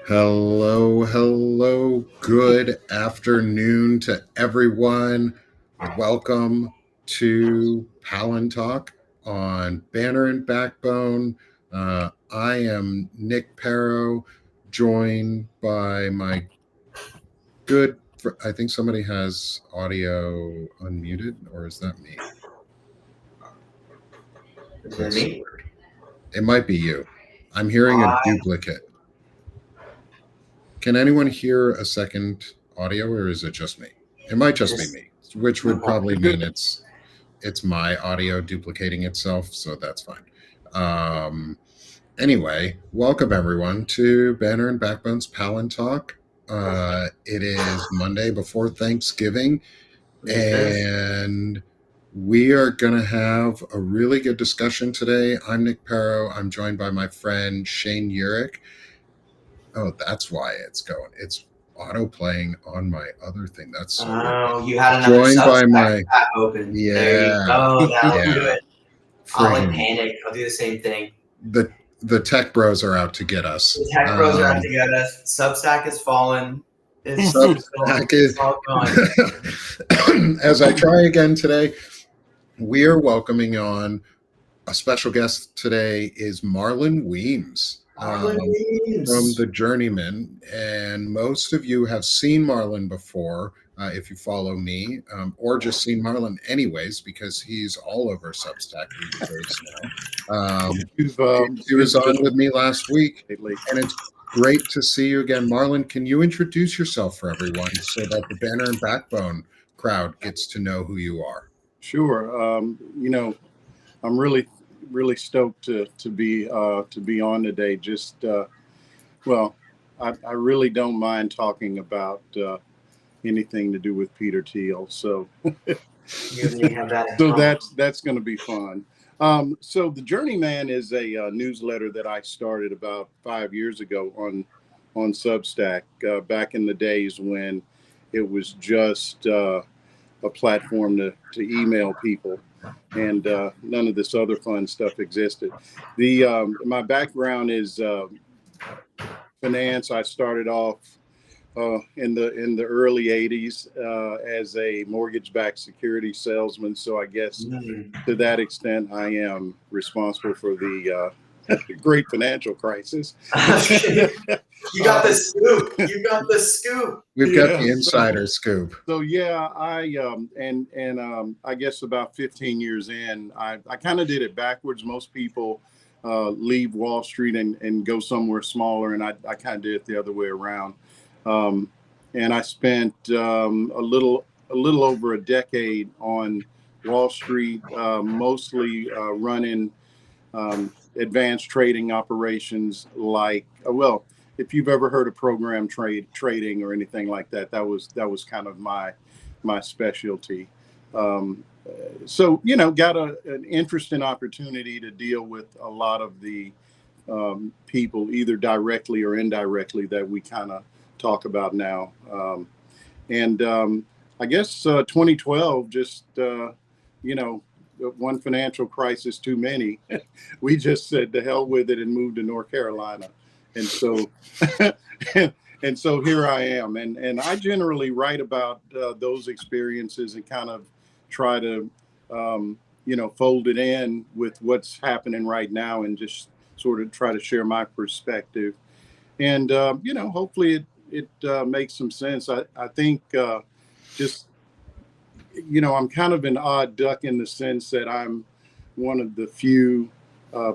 Hello, hello. Good afternoon to everyone. Welcome to Palantalk on Banner and Backbone. I am Nick Perro, joined by my I think somebody has audio unmuted, or is that me? Is it Let's see. me? It might be you. I'm hearing a I duplicate. Can anyone hear a second audio, or is it just me? It might just be just me, which would okay. probably mean it's my audio duplicating itself, so that's fine. Anyway, welcome everyone to Banner and Backbone's Palantalk. It is Monday before Thanksgiving, Yes, sir. and we are going to have a really good discussion today. I'm Nick Perro. I'm joined by my friend Shane Urich. Oh, that's why it's going. It's auto playing on my other thing. That's so weird. Oh, you had another Joined by Substack my tab open. There you yeah, go. That'll do yeah, it. I'll like friggin' panic. I'll do the same thing. the tech bros are out to get us. The tech pros are out to get us. Substack has fallen. It's all, Substack is it's all gone. as I try again today. We are welcoming on a special guest today is Marlon Weems. Marlon From Williams. the Journeyman, and most of you have seen Marlon before if you follow me, or just seen Marlon anyways because he's all over Substack these days now. You've He was on visited with me last week, lately. and it's great to see you again, Marlon. Can you introduce yourself for everyone so that the Banner and Backbone crowd gets to know who you are? Sure. I'm really stoked to be on today. Well, I really don't mind talking about anything to do with Peter Thiel. So You and me have that in so common. that's going to be fun. So the Journeyman is a newsletter that I started about 5 years ago on Substack back in the days when it was just a platform to email people, and none of this other fun stuff existed. The My background is finance. I started off in the early '80s as a mortgage-backed security salesman. So I guess to that extent, I am responsible for the great financial crisis. You got the scoop. You got the scoop. We've got the Yeah, insider scoop. so yeah, I guess about 15 years in, I kind of did it backwards. Most people leave Wall Street and go somewhere smaller, and I kind of did it the other way around. Um, and I spent a little over a decade on Wall Street, mostly running advanced trading operations like well, if you've ever heard of program trading or anything like that, that was kind of my specialty. Um, so got an interesting opportunity to deal with a lot of the people, either directly or indirectly, that we kind of talk about now. And I guess 2012 just you know one financial crisis too many. We just said to hell with it and moved to North Carolina, and so and so here I am, and I generally write about those experiences and kind of try to fold it in with what's happening right now and just sort of try to share my perspective, and hopefully it makes some sense. I think just I'm kind of an odd duck in the sense that I'm one of the few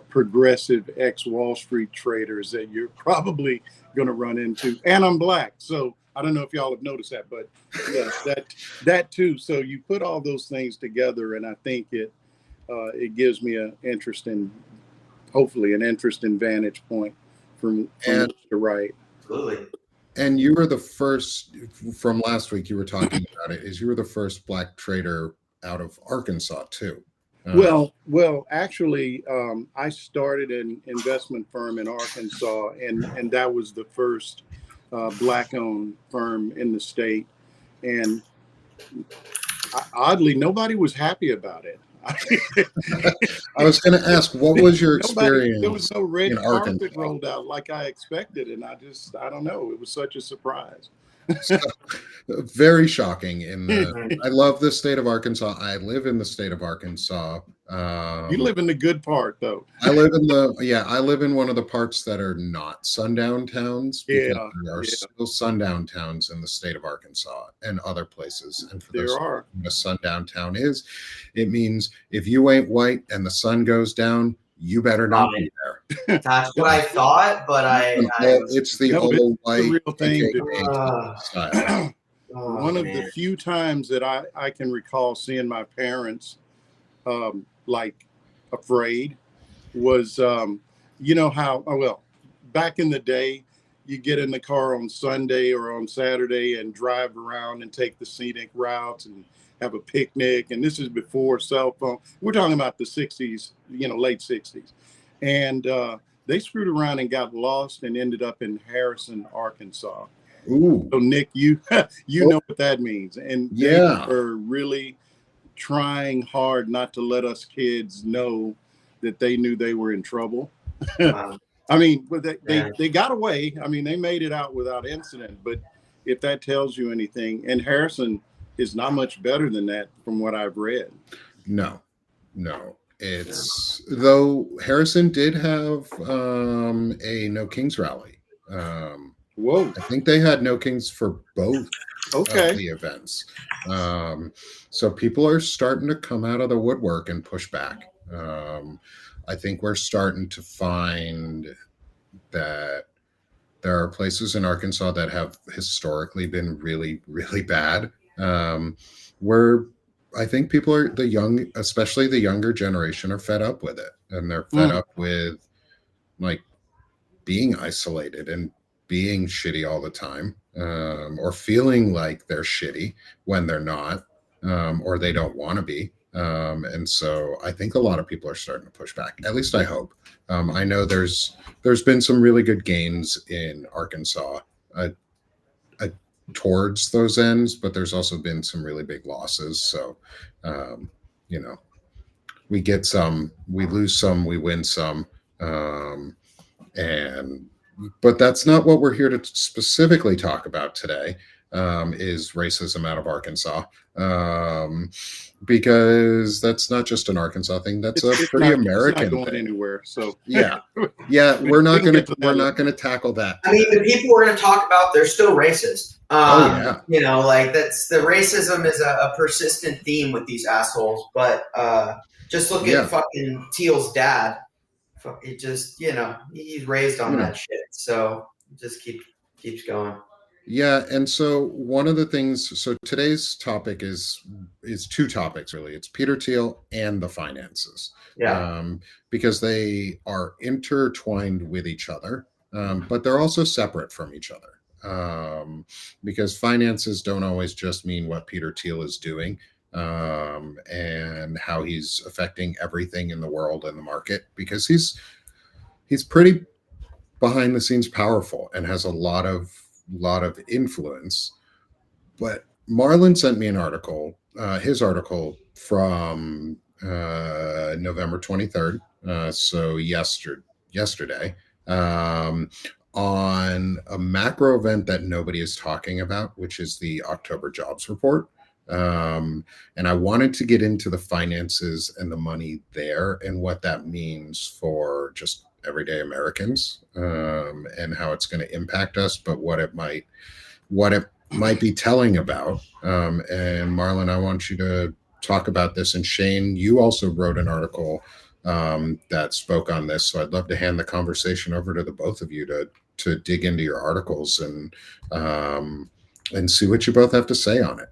progressive ex-Wall Street traders that you're probably going to run into, and I'm black. So I don't know if y'all have noticed that, but yeah, that too. So you put all those things together, and I think it gives me hopefully an interesting vantage point from And which to write. Absolutely. And you were the first from last week. You were talking about it. Is you were the first black trader out of Arkansas too? Uh, Actually, I started an investment firm in Arkansas, and that was the first black-owned firm in the state. And oddly, nobody was happy about it. I was going to ask, what was your There was experience no red in carpet Arkansas? rolled out like I expected, and I don't know. It was such a surprise. So, very shocking. I love the state of Arkansas. I live in the state of Arkansas. You live in the good part, though. I live in one of the parts that are not sundown towns, because Yeah, there are still sundown towns in the state of Arkansas and other places. And for there those are. what a sundown town is, it means if you ain't white and the sun goes down, you better not be there. That's what I thought, but It's the No, but all it's a white real thing. style. One of the few times that I can recall seeing my parents like afraid was you know how well back in the day you get in the car on Sunday or on Saturday and drive around and take the scenic routes and have a picnic, and this is before cell phone. We're talking about the 60s, late 60s, and they screwed around and got lost and ended up in Harrison, Arkansas. Ooh. So Nick, you know what that means, and they were really trying hard not to let us kids know that they knew they were in trouble. Wow. I mean, but they got away. I mean, they made it out without incident. But if that tells you anything, and Harrison is not much better than that from what I've read. No. It's though Harrison did have a No Kings rally. Whoa. I think they had No Kings for both of the events. So people are starting to come out of the woodwork and push back. I think we're starting to find that there are places in Arkansas that have historically been really, really bad. Where I think people are especially the younger generation, are fed up with it, and they're fed up with like being isolated and being shitty all the time, or feeling like they're shitty when they're not, or they don't want to be. And so I think a lot of people are starting to push back. At least I hope. I know there's been some really good gains in Arkansas towards those ends, but there's also been some really big losses. So, we get some, we lose some, we win some. But that's not what we're here to specifically talk about today, is racism out of Arkansas, because that's not just an Arkansas thing. That's a pretty American it's not going thing. anywhere. So yeah, we're not going to tackle that. I mean, the people we're going to talk about, they're still racist. That's the racism is a persistent theme with these assholes. But just look at fucking Thiel's dad. It just, he's raised on that shit. So it just keeps going. Yeah, and so one of the things, so today's topic is two topics really. It's Peter Thiel and the finances. Yeah. Because they are intertwined with each other, but they're also separate from each other. Because finances don't always just mean what Peter Thiel is doing, and how he's affecting everything in the world and the market, because he's pretty behind the scenes powerful and has a lot of influence. But Marlon sent me an article, his article from November 23rd, so yesterday, on a macro event that nobody is talking about, which is the October jobs report. And I wanted to get into the finances and the money there and what that means for just everyday Americans, and how it's going to impact us, but what it might be telling about. And Marlon, I want you to talk about this. And Shane, you also wrote an article that spoke on this. So I'd love to hand the conversation over to the both of you to dig into your articles and see what you both have to say on it.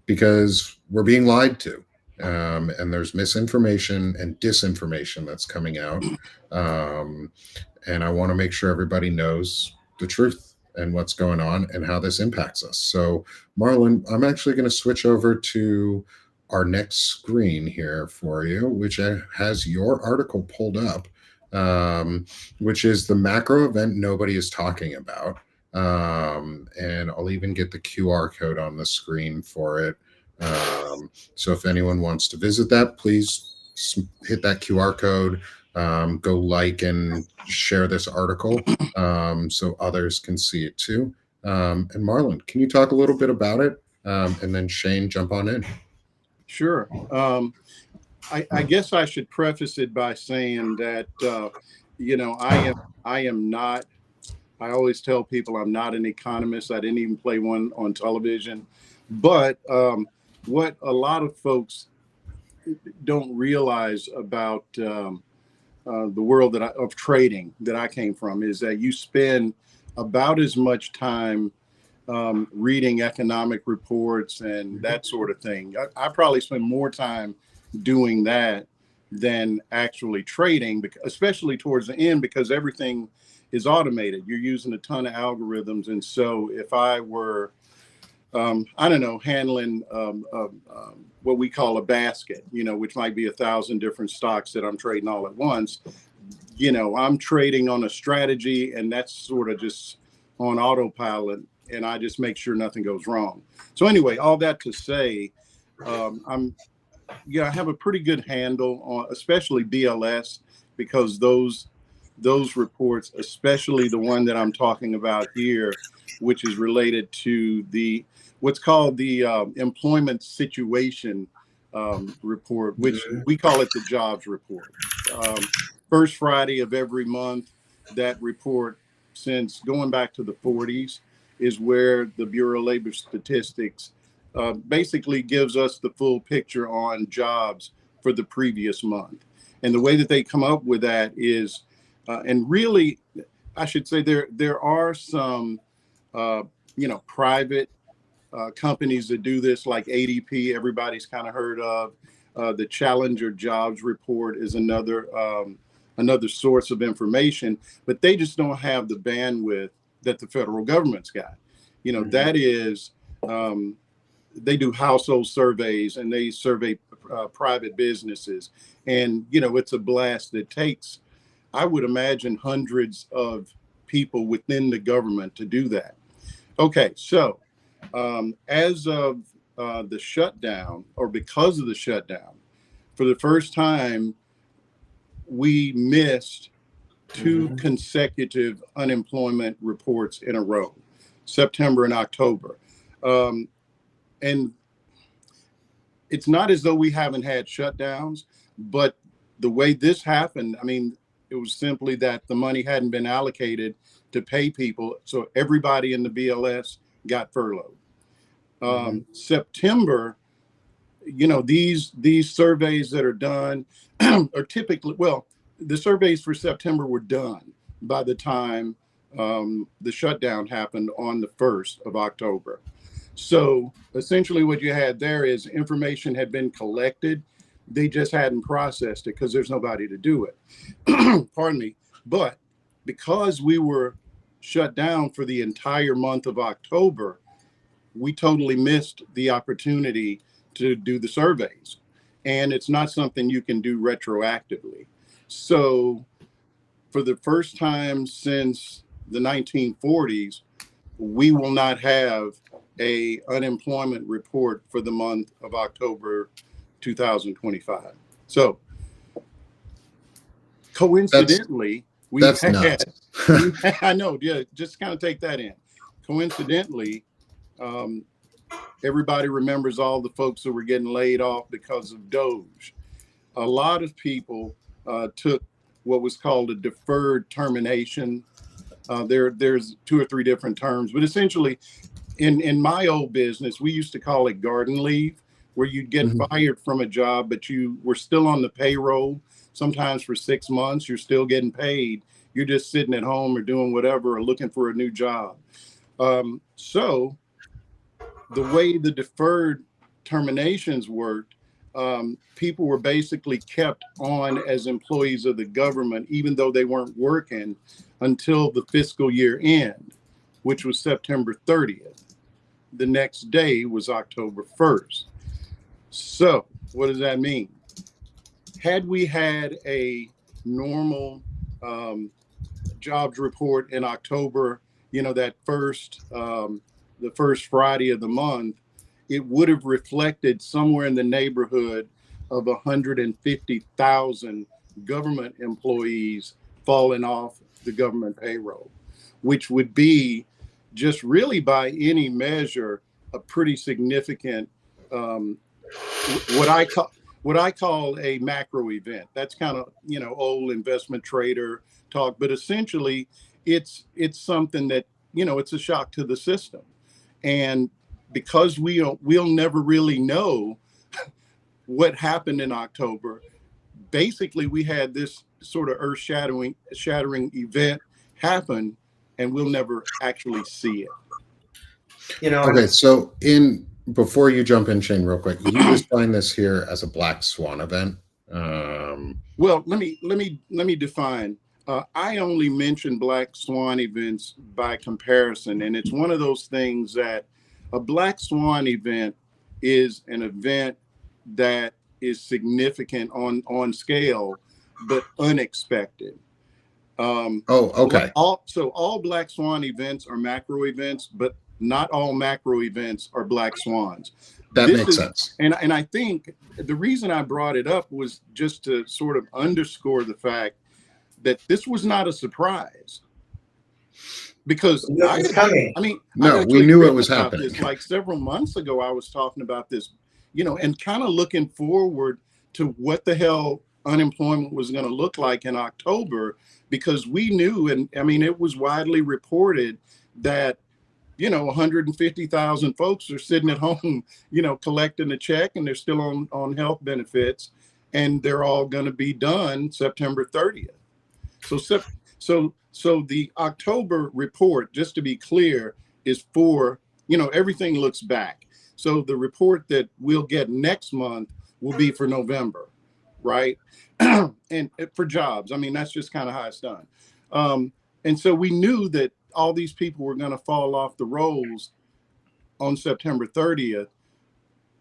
Because we're being lied to. And there's misinformation and disinformation that's coming out. And I want to make sure everybody knows the truth and what's going on and how this impacts us. So, Marlon, I'm actually going to switch over to our next screen here for you, which has your article pulled up, which is the macro event nobody is talking about. And I'll even get the QR code on the screen for it So if anyone wants to visit that, please hit that QR code, go like and share this article so others can see it too. And Marlon, can you talk a little bit about it? And then Shane, jump on in. Sure. I guess I should preface it by saying that, I am not, I always tell people I'm not an economist. I didn't even play one on television. But what a lot of folks don't realize about the world of trading that I came from is that you spend about as much time reading economic reports and that sort of thing. I probably spend more time doing that than actually trading, especially towards the end, because everything is automated. You're using a ton of algorithms. And so if I were, I don't know, handling what we call a basket, which might be 1,000 different stocks that I'm trading all at once, I'm trading on a strategy, and that's sort of just on autopilot, and I just make sure nothing goes wrong. So anyway, all that to say, I have a pretty good handle on, especially BLS, because those reports, especially the one that I'm talking about here, which is related to what's called the employment situation report, which we call it the jobs report. First Friday of every month, that report, since going back to the 40s, is where the Bureau of Labor Statistics basically gives us the full picture on jobs for the previous month. And the way that they come up with that is, and really, I should say there are some, private companies that do this, like ADP, everybody's kind of heard of. The Challenger Jobs Report is another source of information, but they just don't have the bandwidth that the federal government's got. That is, they do household surveys and they survey private businesses. And, it's a blast that takes, I would imagine, hundreds of people within the government to do that. Okay, so as of the shutdown, or because of the shutdown, for the first time, we missed two consecutive unemployment reports in a row, September and October. And it's not as though we haven't had shutdowns, but the way this happened, it was simply that the money hadn't been allocated to pay people. So everybody in the BLS got furloughed. September, these surveys that are done are typically, well, the surveys for September were done by the time the shutdown happened on the 1st of October. So essentially what you had there is information had been collected. They just hadn't processed it because there's nobody to do it. Pardon me. But because we were shut down for the entire month of October, we totally missed the opportunity to do the surveys. And it's not something you can do retroactively. So for the first time since the 1940s, we will not have a unemployment report for the month of October 2025. So coincidentally, I know, yeah, just kind of take that in. Coincidentally, everybody remembers all the folks who were getting laid off because of Doge. A lot of people took what was called a deferred termination. There's 2 or 3 different terms, but essentially, in my old business, we used to call it garden leave, where you'd get fired from a job, but you were still on the payroll. Sometimes for 6 months, you're still getting paid. You're just sitting at home or doing whatever or looking for a new job. So the way the deferred terminations worked, people were basically kept on as employees of the government, even though they weren't working, until the fiscal year end, which was September 30th. The next day was October 1st. So what does that mean? Had we had a normal jobs report in October, that the first Friday of the month, it would have reflected somewhere in the neighborhood of 150,000 government employees falling off the government payroll, which would be just really by any measure a pretty significant what I call a macro event. That's kind of, old investment trader talk, but essentially it's something that, it's a shock to the system. And because we'll never really know what happened in October, basically we had this sort of shattering event happen, and we'll never actually see it. Okay, so before you jump in, Shane, real quick, you define this here as a black swan event. Well, let me define. I only mention black swan events by comparison, and it's one of those things that a black swan event is an event that is significant on scale, but unexpected. Okay. All black swan events are macro events, but not all macro events are black swans. That makes sense. And I think the reason I brought it up was just to sort of underscore the fact that this was not a surprise. Because we knew it was happening. Like several months ago, I was talking about this, and kind of looking forward to what the hell unemployment was going to look like in October, because we knew, and I mean, it was widely reported that 150,000 folks are sitting at home, collecting a check, and they're still on health benefits, and they're all going to be done September 30th. So the October report, just to be clear, is for, everything looks back. So the report that we'll get next month will be for November, right? And for jobs, I mean, that's just kind of how it's done. And so we knew that all these people were going to fall off the rolls on September 30th.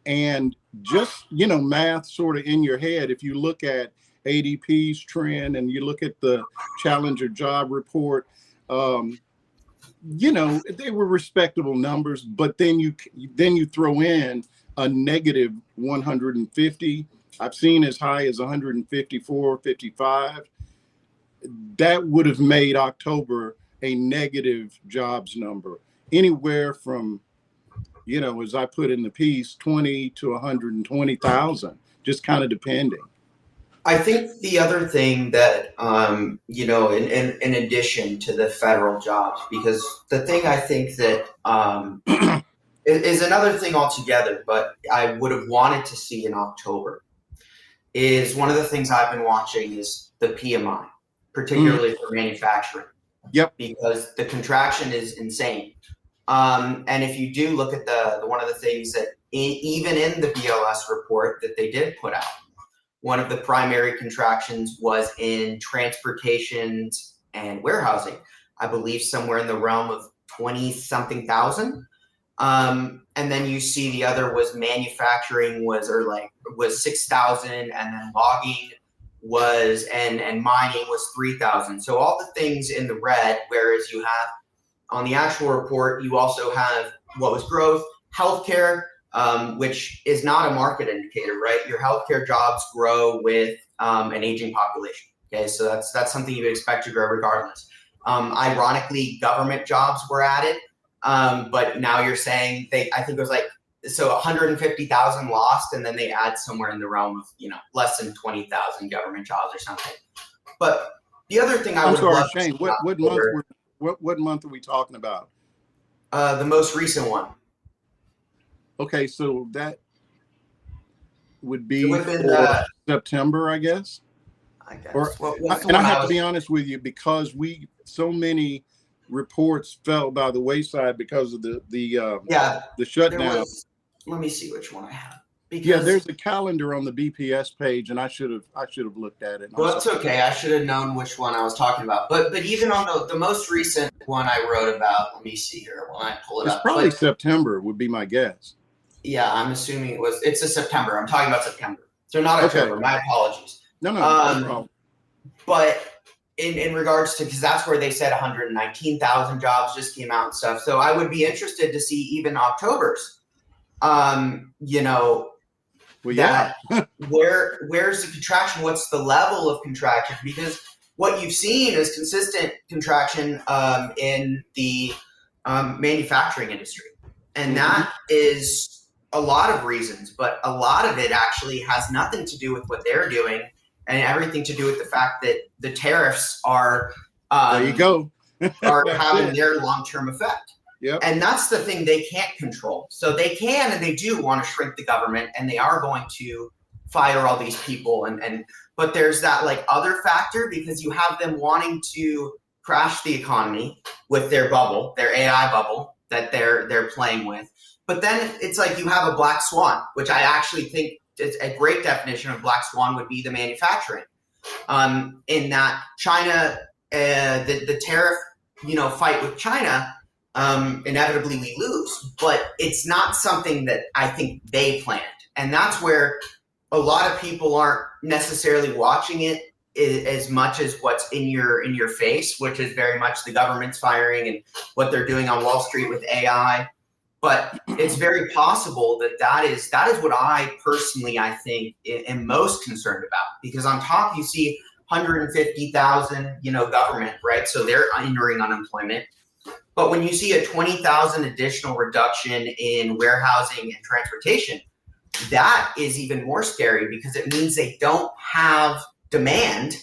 And just, math sort of in your head, if you look at ADP's trend and you look at the Challenger job report, they were respectable numbers, but then you throw in a negative 150. I've seen as high as 154, 55. That would have made October a negative jobs number, anywhere from, as I put in the piece, 20 to 120,000, just kind of depending. I think the other thing that, in addition to the federal jobs, because the thing I think that is another thing altogether, but I would have wanted to see in October, is one of the things I've been watching is the PMI, particularly for manufacturing. Yep. Because the contraction is insane. And if you do look at the one of the things that even in the BLS report that they did put out, one of the primary contractions was in transportation and warehousing. I believe somewhere in the realm of 20-something thousand. And then you see the other was manufacturing was 6,000, and then logging and mining was 3,000. So all the things in the red, whereas you have on the actual report, you also have what was growth, healthcare, which is not a market indicator, right? Your healthcare jobs grow with an aging population. Okay, so that's something you would expect to grow regardless. Ironically, government jobs were added, but now you're saying I think it was 150,000 lost, and then they add somewhere in the realm of less than 20,000 government jobs or something. But the other thing I'm sorry, Shane, what month are we talking about? The most recent one. Okay, so that would be for September, I guess. I guess. And I have to be honest with you, because so many reports fell by the wayside because of the shutdown. Let me see which one I have. There's a calendar on the BPS page, and I should have looked at it. Well, it's okay. I should have known which one I was talking about. But even on the most recent one I wrote about, let me see here when I pull it up. It's probably September would be my guess. Yeah, I'm assuming it's a September. I'm talking about September. So not October. Okay. My apologies. No problem. But in regards to, because that's where they said 119,000 jobs just came out and stuff. So I would be interested to see even October's. you know, Well, that yeah. where's the contraction? What's the level of contraction? Because what you've seen is consistent contraction in the manufacturing industry, and that is a lot of reasons, but a lot of it actually has nothing to do with what they're doing, and everything to do with the fact that the tariffs are There you go. are having their long-term effect. Yep. And that's the thing they can't control. So they can and they do want to shrink the government, and they are going to fire all these people. But there's that like other factor, because you have them wanting to crash the economy with their bubble, their AI bubble that they're playing with. But then it's like you have a black swan, which I actually think is a great definition of black swan would be the manufacturing. In that China, the tariff, fight with China, inevitably we lose, but it's not something that I think they planned. And that's where a lot of people aren't necessarily watching it as much as what's in your face, which is very much the government's firing and what they're doing on Wall Street with AI. But it's very possible that is what I personally, I think, am most concerned about, because on top you see 150,000, government, right? So they're entering unemployment. But when you see a 20,000 additional reduction in warehousing and transportation, that is even more scary, because it means they don't have demand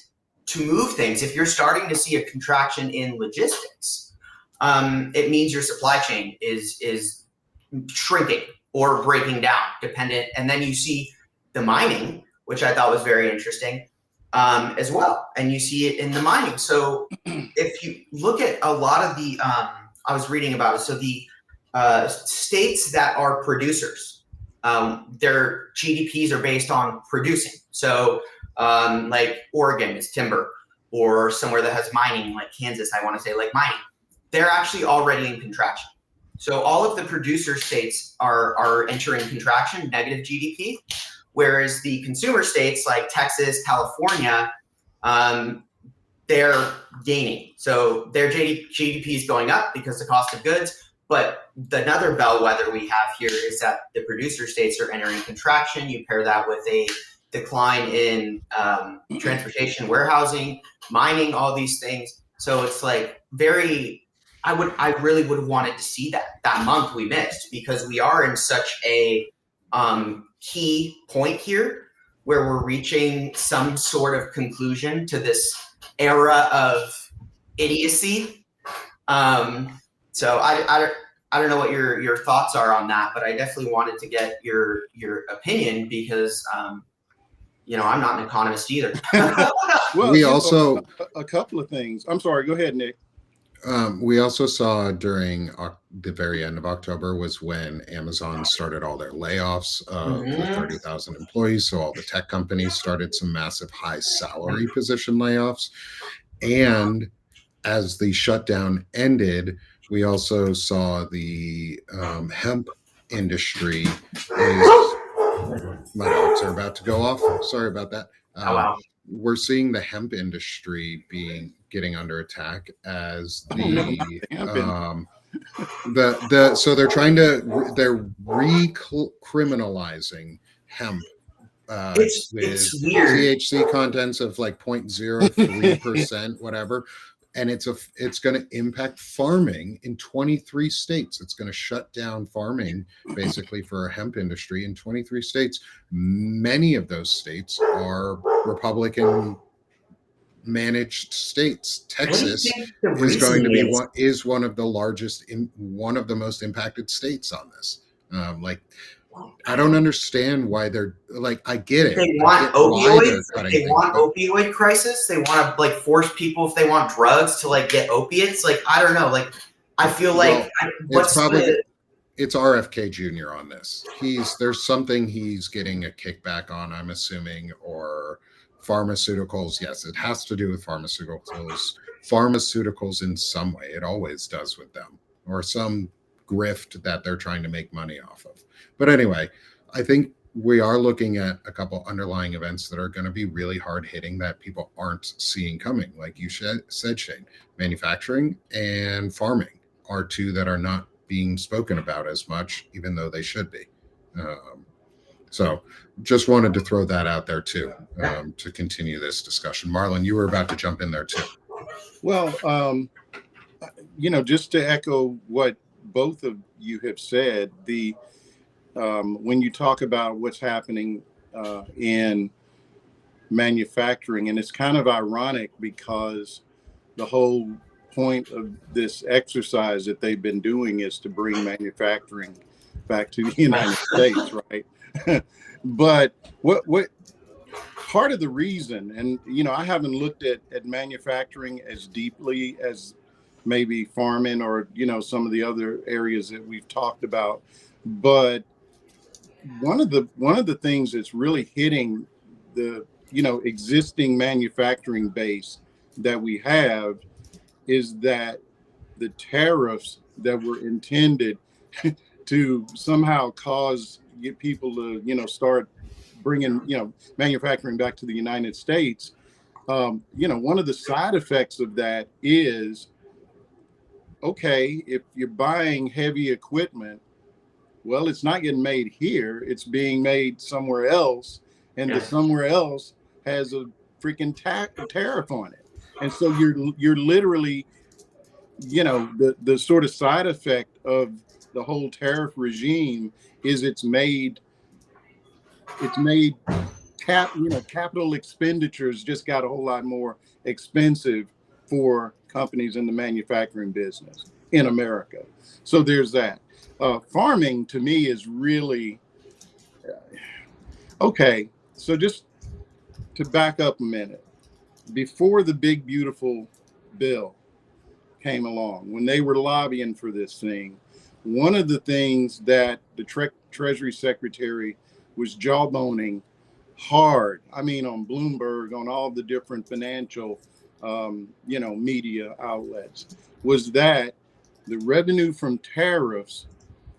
to move things. If you're starting to see a contraction in logistics, it means your supply chain is shrinking or breaking down, dependent. And then you see the mining, which I thought was very interesting, as well. And you see it in the mining. So if you look at a lot of the, I was reading about it. So the states that are producers, their GDPs are based on producing. So like Oregon is timber, or somewhere that has mining, like Kansas, I want to say, like mining. They're actually already in contraction. So all of the producer states are entering contraction, negative GDP, whereas the consumer states like Texas, California, they're gaining. So their GDP is going up because the cost of goods. But another bellwether we have here is that the producer states are entering contraction. You pair that with a decline in transportation, warehousing, mining, all these things. So it's like I really would have wanted to see that month we missed, because we are in such a key point here where we're reaching some sort of conclusion to this era of idiocy. So I don't know what your thoughts are on that, but I definitely wanted to get your opinion, because I'm not an economist either. Well, we also a couple of things. I'm sorry. Go ahead, Nick. We also saw during the very end of October was when Amazon started all their layoffs of the 30,000 employees. So all the tech companies started some massive high salary position layoffs. And as the shutdown ended, we also saw the hemp industry my dogs are about to go off. Sorry about that. Oh, wow. We're seeing the hemp industry getting under attack as so they're recriminalizing hemp It's weird. THC contents of like 0.03%, whatever. And it's going to impact farming in 23 states. It's going to shut down farming basically for a hemp industry in 23 states. Many of those states are Republican managed states. Texas is going to be one of the largest, one of the most impacted states on this. I don't understand why they're like. I get it. They want opioids. They want opioid crisis. They want to force people, if they want drugs, to get opiates. I don't know. I feel it's RFK Jr. on this. There's something he's getting a kickback on, I'm assuming, or pharmaceuticals. Yes, it has to do with pharmaceuticals in some way. It always does with them, or some grift that they're trying to make money off of. But anyway, I think we are looking at a couple underlying events that are going to be really hard hitting that people aren't seeing coming. Like you said, Shane, manufacturing and farming are two that are not being spoken about as much, even though they should be. So just wanted to throw that out there too, to continue this discussion. Marlon, you were about to jump in there too. Well, just to echo what both of you have said, when you talk about what's happening in manufacturing, and it's kind of ironic because the whole point of this exercise that they've been doing is to bring manufacturing back to the United States, right? But what part of the reason, and I haven't looked at manufacturing as deeply as maybe farming or some of the other areas that we've talked about, but one of the things that's really hitting the existing manufacturing base that we have is that the tariffs that were intended to somehow cause people to start bringing manufacturing back to the United States. One of the side effects of that is, okay, if you're buying heavy equipment, well, it's not getting made here, it's being made somewhere else, and the somewhere else has a freaking tariff on it. And so you're literally, the sort of side effect of the whole tariff regime is it's made capital expenditures just got a whole lot more expensive for companies in the manufacturing business in America. So there's that. Farming to me is really okay. So just to back up a minute, before the big beautiful bill came along, when they were lobbying for this thing, one of the things that the Treasury Secretary was jawboning hard, I mean, on Bloomberg, on all the different financial, media outlets, was that the revenue from tariffs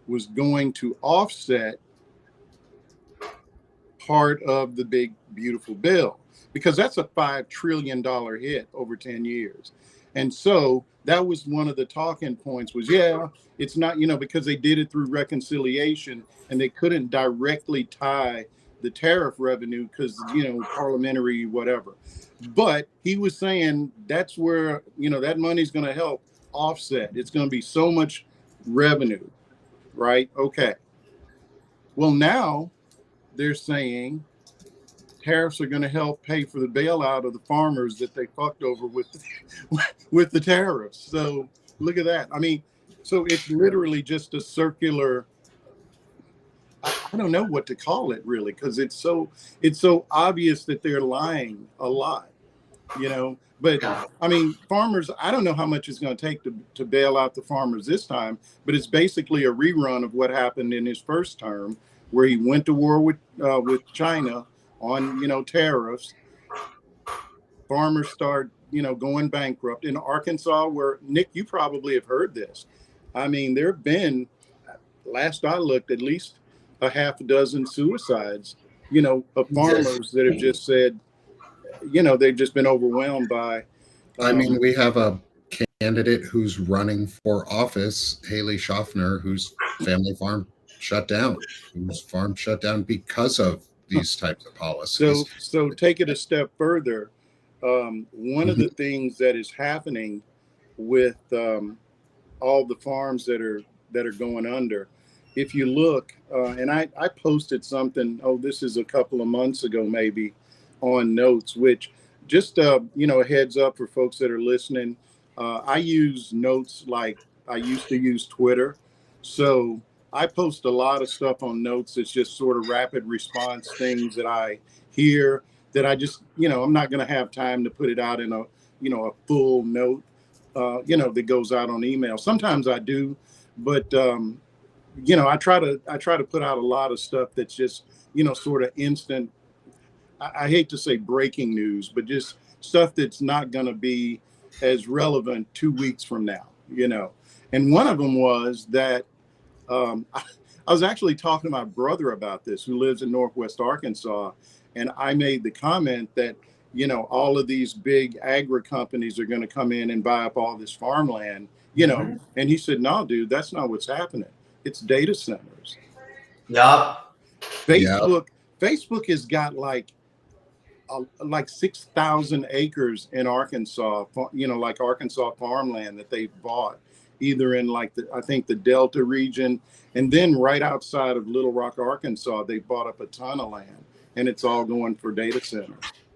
was going to offset part of the big beautiful bill, because that's a $5 trillion hit over 10 years. And so that was one of the talking points was, it's not, because they did it through reconciliation and they couldn't directly tie the tariff revenue because, parliamentary, whatever. But he was saying that's where, that money's going to help offset. It's going to be so much revenue, right? Okay. Well, now they're saying tariffs are going to help pay for the bailout of the farmers that they fucked over with the tariffs. So look at that. I mean, so it's literally just a circular, I don't know what to call it really, because it's so obvious that they're lying a lot, but I mean, farmers, I don't know how much it's going to take to bail out the farmers this time, but it's basically a rerun of what happened in his first term, where he went to war with China on, tariffs. Farmers start, going bankrupt in Arkansas, where, Nick, you probably have heard this. I mean, there have been, last I looked, at least a half a dozen suicides, of farmers that have just said, they've just been overwhelmed by. I mean, we have a candidate who's running for office, Haley Schaffner, whose family farm shut down, whose farm shut down because of these types of policies. So take it a step further. One of the things that is happening with all the farms that are going under, if you look, and I posted something, this is a couple of months ago maybe, on Notes, which just a heads up for folks that are listening. I use Notes like I used to use Twitter, so I post a lot of stuff on Notes. It's just sort of rapid response things that I hear that I just, I'm not going to have time to put it out in a full note, that goes out on email. Sometimes I do, but I try to put out a lot of stuff that's just, sort of instant. I hate to say breaking news, but just stuff that's not going to be as relevant 2 weeks from now, And one of them was that I was actually talking to my brother about this, who lives in Northwest Arkansas, and I made the comment that, all of these big agri companies are going to come in and buy up all this farmland, and he said, no, dude, that's not what's happening. It's data centers. Yup. Facebook has got like 6,000 acres in Arkansas, like Arkansas farmland that they've bought, either in I think the Delta region, and then right outside of Little Rock, Arkansas, they bought up a ton of land, and it's all going for data centers.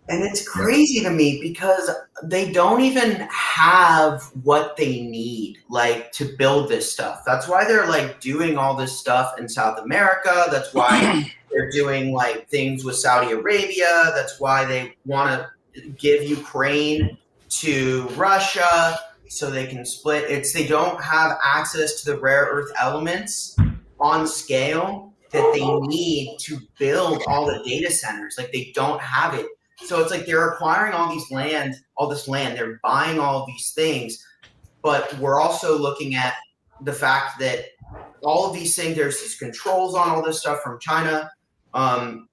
And it's crazy to me because they don't even have what they need, like, to build this stuff. That's why they're like doing all this stuff in South America. That's why they're doing like things with Saudi Arabia. That's why they want to give Ukraine to Russia so they can split. They don't have access to the rare earth elements on scale that they need to build all the data centers. Like, they don't have it. So it's like they're acquiring all this land, they're buying all these things, but we're also looking at the fact that all of these things, there's these controls on all this stuff from China. And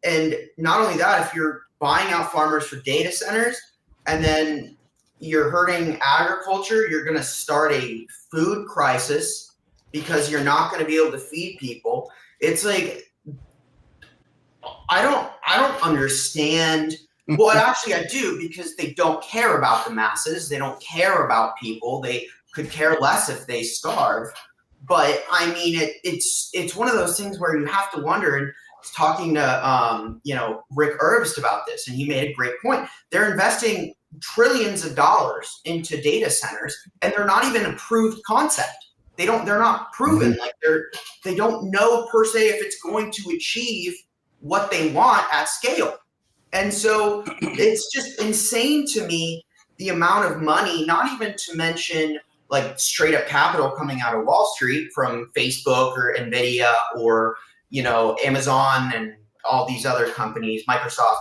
not only that, if you're buying out farmers for data centers and then you're hurting agriculture, you're going to start a food crisis because you're not going to be able to feed people. It's like, I don't understand. Well, actually, I do, because they don't care about the masses. They don't care about people. They could care less if they starve. But I mean, it's one of those things where you have to wonder. And I was talking to Rick Herbst about this, and he made a great point. They're investing trillions of dollars into data centers, and they're not even a proved concept. They're not proven. Like, they don't know per se if it's going to achieve what they want at scale. And so it's just insane to me, the amount of money, not even to mention like straight up capital coming out of Wall Street from Facebook or Nvidia or, Amazon and all these other companies, Microsoft,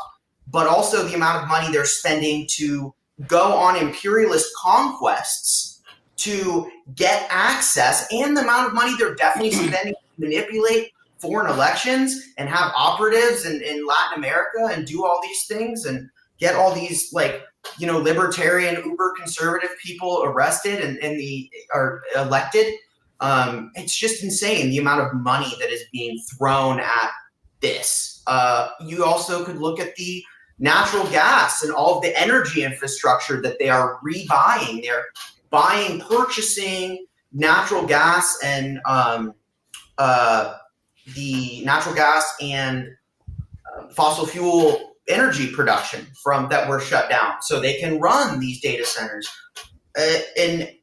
but also the amount of money they're spending to go on imperialist conquests to get access, and the amount of money they're definitely spending to manipulate foreign elections and have operatives in Latin America and do all these things and get all these libertarian, uber conservative people arrested and are elected. It's just insane, the amount of money that is being thrown at this. You also could look at the natural gas and all of the energy infrastructure that they are rebuying. They're purchasing natural gas and the natural gas and fossil fuel energy production that were shut down, so they can run these data centers. They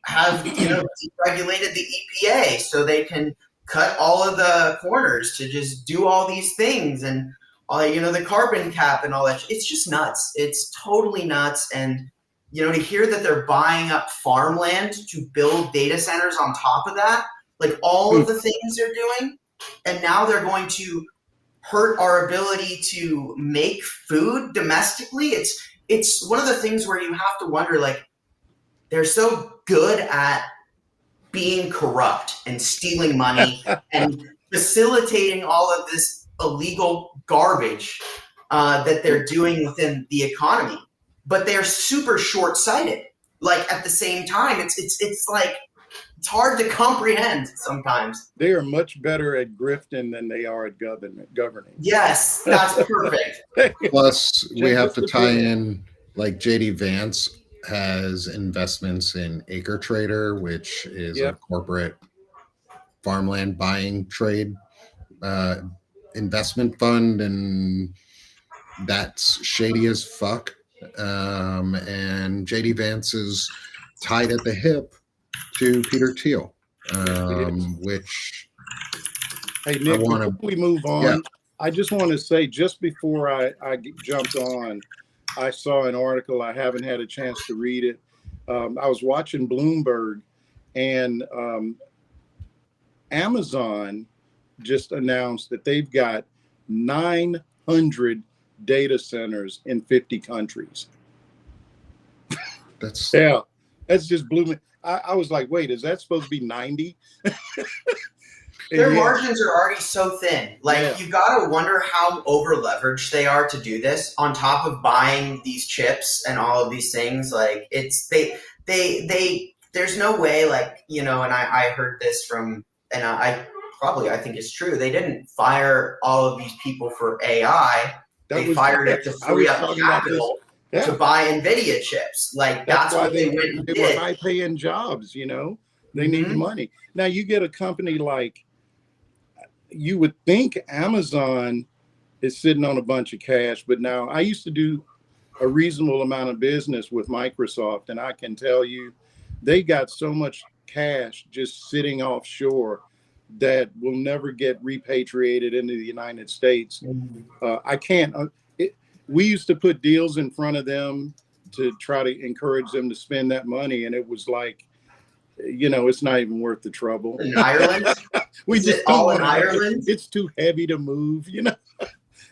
have deregulated the EPA, so they can cut all of the corners to just do all these things, and the carbon cap and all that. It's just nuts. It's totally nuts. And to hear that they're buying up farmland to build data centers on top of that. Like, all of the things they're doing, and now they're going to hurt our ability to make food domestically. It's one of the things where you have to wonder, like, they're so good at being corrupt and stealing money and facilitating all of this illegal garbage that they're doing within the economy. But they're super short-sighted. Like, at the same time, it's like, it's hard to comprehend sometimes. They are much better at grifting than they are at governing. Yes, that's perfect. Plus, we have to tie in, like, JD Vance has investments in Acre Trader, which is a corporate farmland buying trade investment fund, and that's shady as fuck. And JD Vance is tied at the hip to Peter Thiel, which hey, Nick, before we move on, I just want to say, just before I jumped on, I saw an article. I haven't had a chance to read it. I was watching Bloomberg, and Amazon just announced that they've got 900 data centers in 50 countries. That's just blew me. I was like, wait, is that supposed to be 90? Their margins are already so thin. Like, you got to wonder how over leveraged they are to do this, on top of buying these chips and all of these things. Like, there's no way, like, and I heard this from, and I probably I think is true. They didn't fire all of these people for AI. They fired it to free up capital to buy NVIDIA chips. Like that's what they went and did. They were high-paying jobs, you know. They need the money. Now you get a company like, you would think Amazon is sitting on a bunch of cash, but now I used to do a reasonable amount of business with Microsoft, and I can tell you they got so much cash just sitting offshore that will never get repatriated into the United States. I can't. We used to put deals in front of them to try to encourage them to spend that money, and it was like, you know, it's not even worth the trouble. In Ireland? We just all in Ireland. It's too heavy to move, you know.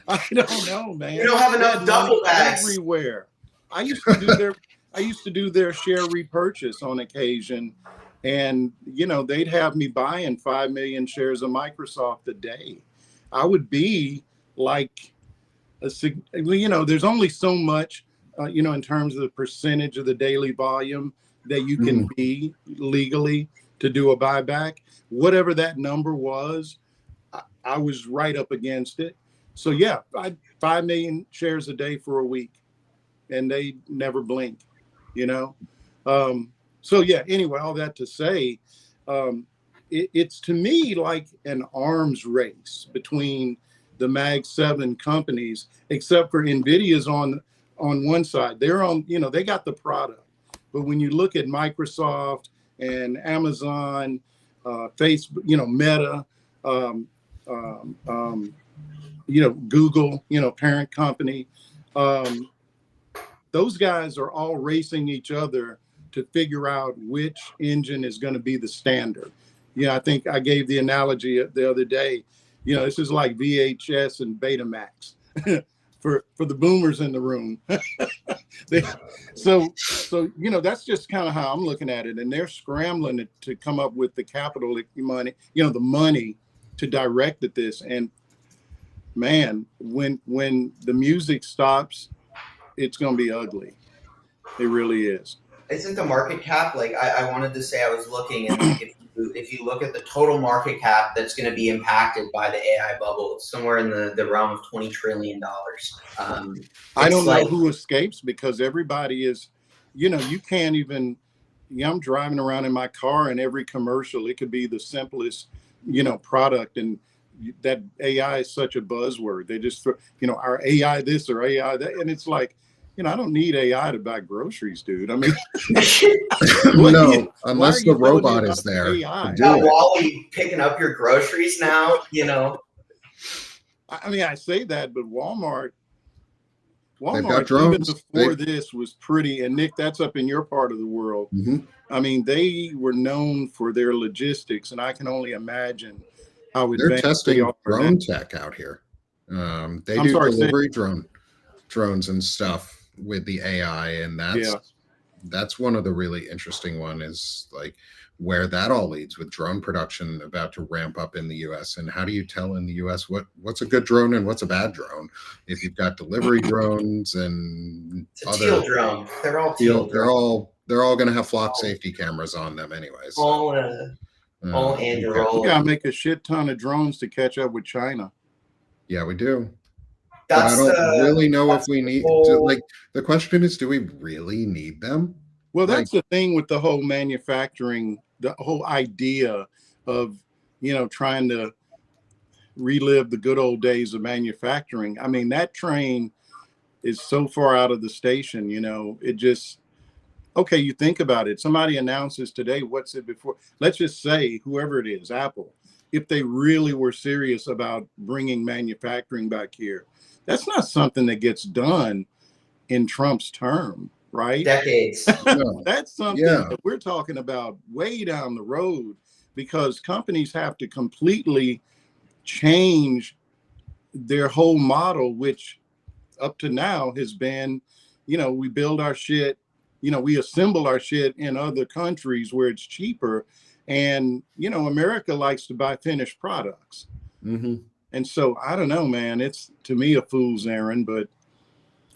I don't know, man. You don't have enough duffel bags everywhere. I used to do their share repurchase on occasion, and you know, they'd have me buying 5 million shares of Microsoft a day. I would be like you know, there's only so much, you know, in terms of the percentage of the daily volume that you can be legally to do a buyback. Whatever that number was, I was right up against it. So yeah, 5 million shares a day for a week, and they never blink, you know? So yeah, anyway, all that to say, it's to me like an arms race between the Mag 7 companies, except for NVIDIA's on one side. They're on, you know, they got the product. But when you look at Microsoft and Amazon, Facebook, you know, Meta, you know, Google, you know, parent company, those guys are all racing each other to figure out which engine is going to be the standard. You know, I think I gave the analogy the other day, you know, this is like VHS and Betamax for the boomers in the room. So, you know, that's just kind of how I'm looking at it. And they're scrambling to come up with the capital money, you know, the money to direct at this. And man, when the music stops, it's going to be ugly. It really is. Isn't the market cap, like I wanted to say, I was looking, and if you look at the total market cap that's going to be impacted by the AI bubble, it's somewhere in the realm of $20 trillion. I don't know who escapes, because everybody is, you know, you can't even, I'm driving around in my car, and every commercial, it could be the simplest, you know, product, and that AI is such a buzzword. They just, you know, our AI this or AI that, and it's like, you know, I don't need AI to buy groceries, dude. I mean, no, unless the robot is there. Wally picking up your groceries now, you know. I mean, I say that, but Walmart, even before this was pretty, and Nick, that's up in your part of the world. I mean, they were known for their logistics, and I can only imagine how they're testing drone tech out here. They do delivery drones and stuff with the AI, and that's one of the really interesting one, is like where that all leads with drone production about to ramp up in the US. And how do you tell in the US what's a good drone and what's a bad drone if you've got delivery drones and it's other Thiel drone. They're all Thiel. They're all going to have flock safety cameras on them anyways. All Android. We gotta make a shit ton of drones to catch up with China. Yeah, we do. But I don't really know if we need to, like, the question is, do we really need them? Well, that's the thing with the whole manufacturing, the whole idea of, you know, trying to relive the good old days of manufacturing. I mean, that train is so far out of the station, you know, it just, okay, you think about it. Somebody announces today, what's it before? Let's just say, whoever it is, Apple, if they really were serious about bringing manufacturing back here, that's not something that gets done in Trump's term, right? Decades. No, that's something that we're talking about way down the road, because companies have to completely change their whole model, which up to now has been, you know, we build our shit, you know, we assemble our shit in other countries where it's cheaper. And, you know, America likes to buy finished products. And so I don't know, man, it's to me a fool's errand, but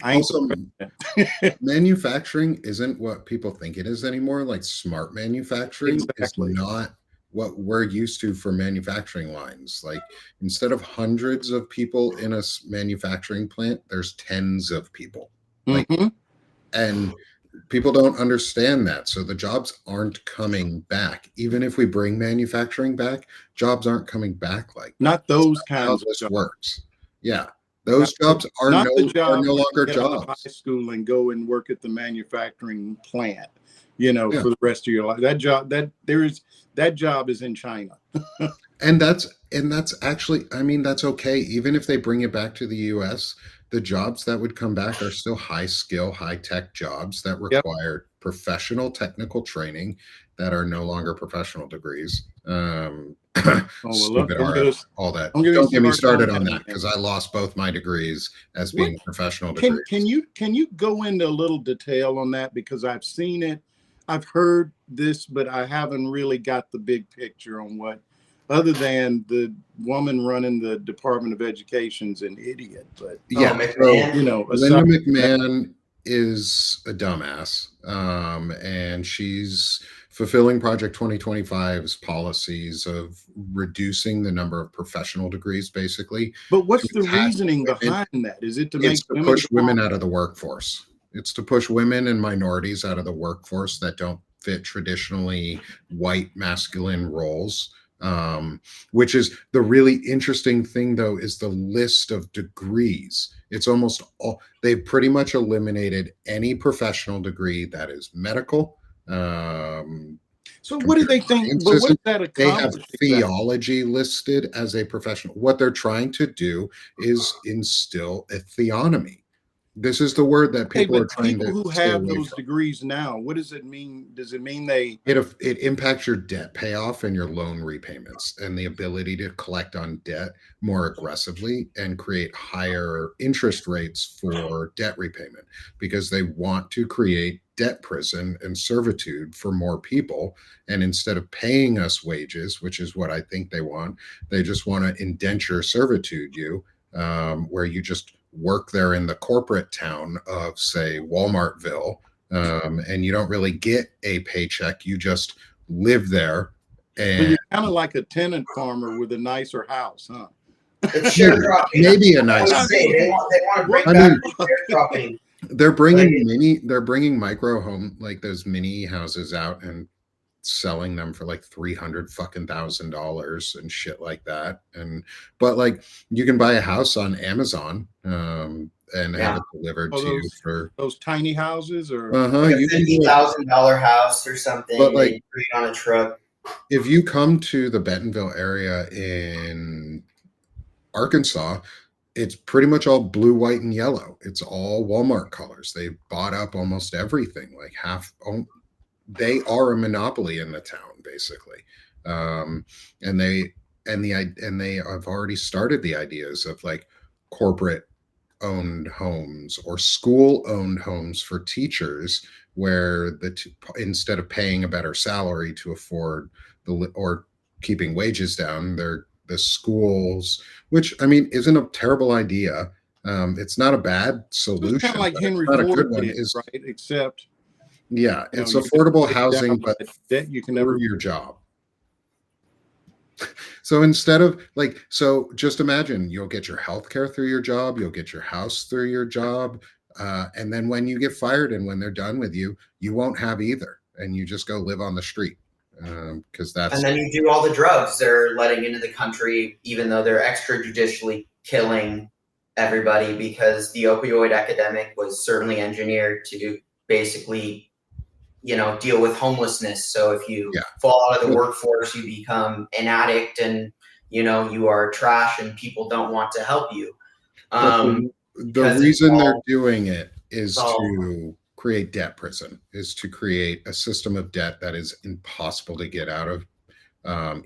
I ain't also manufacturing isn't what people think it is anymore. Like smart manufacturing is not what we're used to for manufacturing lines. Like, instead of hundreds of people in a manufacturing plant, there's tens of people. Like, and people don't understand that. So the jobs aren't coming back. Even if we bring manufacturing back, jobs aren't coming back like that. Not those kinds of jobs. Works. Yeah. Those jobs are not the are job no longer get jobs. Out of high school and go and work at the manufacturing plant, for the rest of your life. That job is in China. and that's actually, I mean, that's okay. Even if they bring it back to the US, the jobs that would come back are still high skill, high tech jobs that require professional technical training that are no longer professional degrees. Stupid RF, all that. Don't get me started on that, because I lost both my degrees as being professional degrees. Can you go into a little detail on that? Because I've seen it, I've heard this, but I haven't really got the big picture on what, other than the woman running the Department of Education's an idiot. But yeah, Linda McMahon is a dumbass, and she's fulfilling Project 2025's policies of reducing the number of professional degrees, basically. But what's the reasoning behind that? Is it to push women out of the workforce? It's to push women and minorities out of the workforce that don't fit traditionally white masculine roles. Which is the really interesting thing, though, is the list of degrees. It's almost all, they've pretty much eliminated any professional degree that is medical. So what do they think? But what does that accomplish? They have theology listed as a professional. What they're trying to do is instill a theonomy. This is the word that people are trying to. People who have those degrees now, what does it mean? Does it mean it impacts your debt payoff and your loan repayments and the ability to collect on debt more aggressively and create higher interest rates for debt repayment, because they want to create debt prison and servitude for more people. And instead of paying us wages, which is what I think they want, they just want to indenture servitude you, where you just work there in the corporate town of, say, Walmartville, and you don't really get a paycheck. You just live there. And so you're kind of like a tenant farmer with a nicer house, huh? It's sharecropping. Maybe a nice. They want to bring back sharecropping. They're bringing micro home, like those mini houses out and selling them for like $300,000 and shit like that. But like, you can buy a house on Amazon and have it delivered to you for those tiny houses, or like a $50,000 house or something. But like, bring it on a truck. If you come to the Bentonville area in Arkansas, it's pretty much all blue, white, and yellow. It's all Walmart colors. They bought up almost everything, like they are a monopoly in the town, basically. And they have already started the ideas of like corporate owned homes or school owned homes for teachers, where instead of paying a better salary to afford or keeping wages down, the schools, which, I mean, isn't a terrible idea. It's not a bad solution. It's kind of like Henry Ford did, right? Except it's affordable housing, but that you can never your job. So instead of just imagine, you'll get your health care through your job, you'll get your house through your job, and then when you get fired and when they're done with you, you won't have either, and you just go live on the street, because that's. And then you do all the drugs they're letting into the country, even though they're extrajudicially killing everybody, because the opioid epidemic was certainly engineered to basically deal with homelessness. So if you fall out of the workforce, you become an addict, and you are trash, and people don't want to help you. The reason they're doing it is to create debt prison, is to create a system of debt that is impossible to get out of,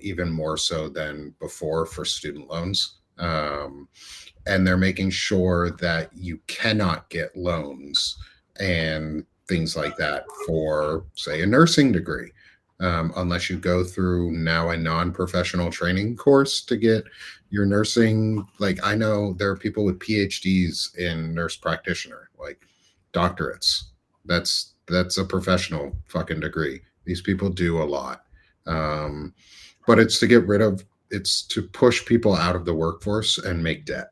even more so than before for student loans. And they're making sure that you cannot get loans and things like that for, say, a nursing degree, unless you go through now a non-professional training course to get your nursing. Like, I know there are people with PhDs in nurse practitioner, like doctorates. That's a professional fucking degree. These people do a lot. but it's to get rid of, it's to push people out of the workforce and make debt.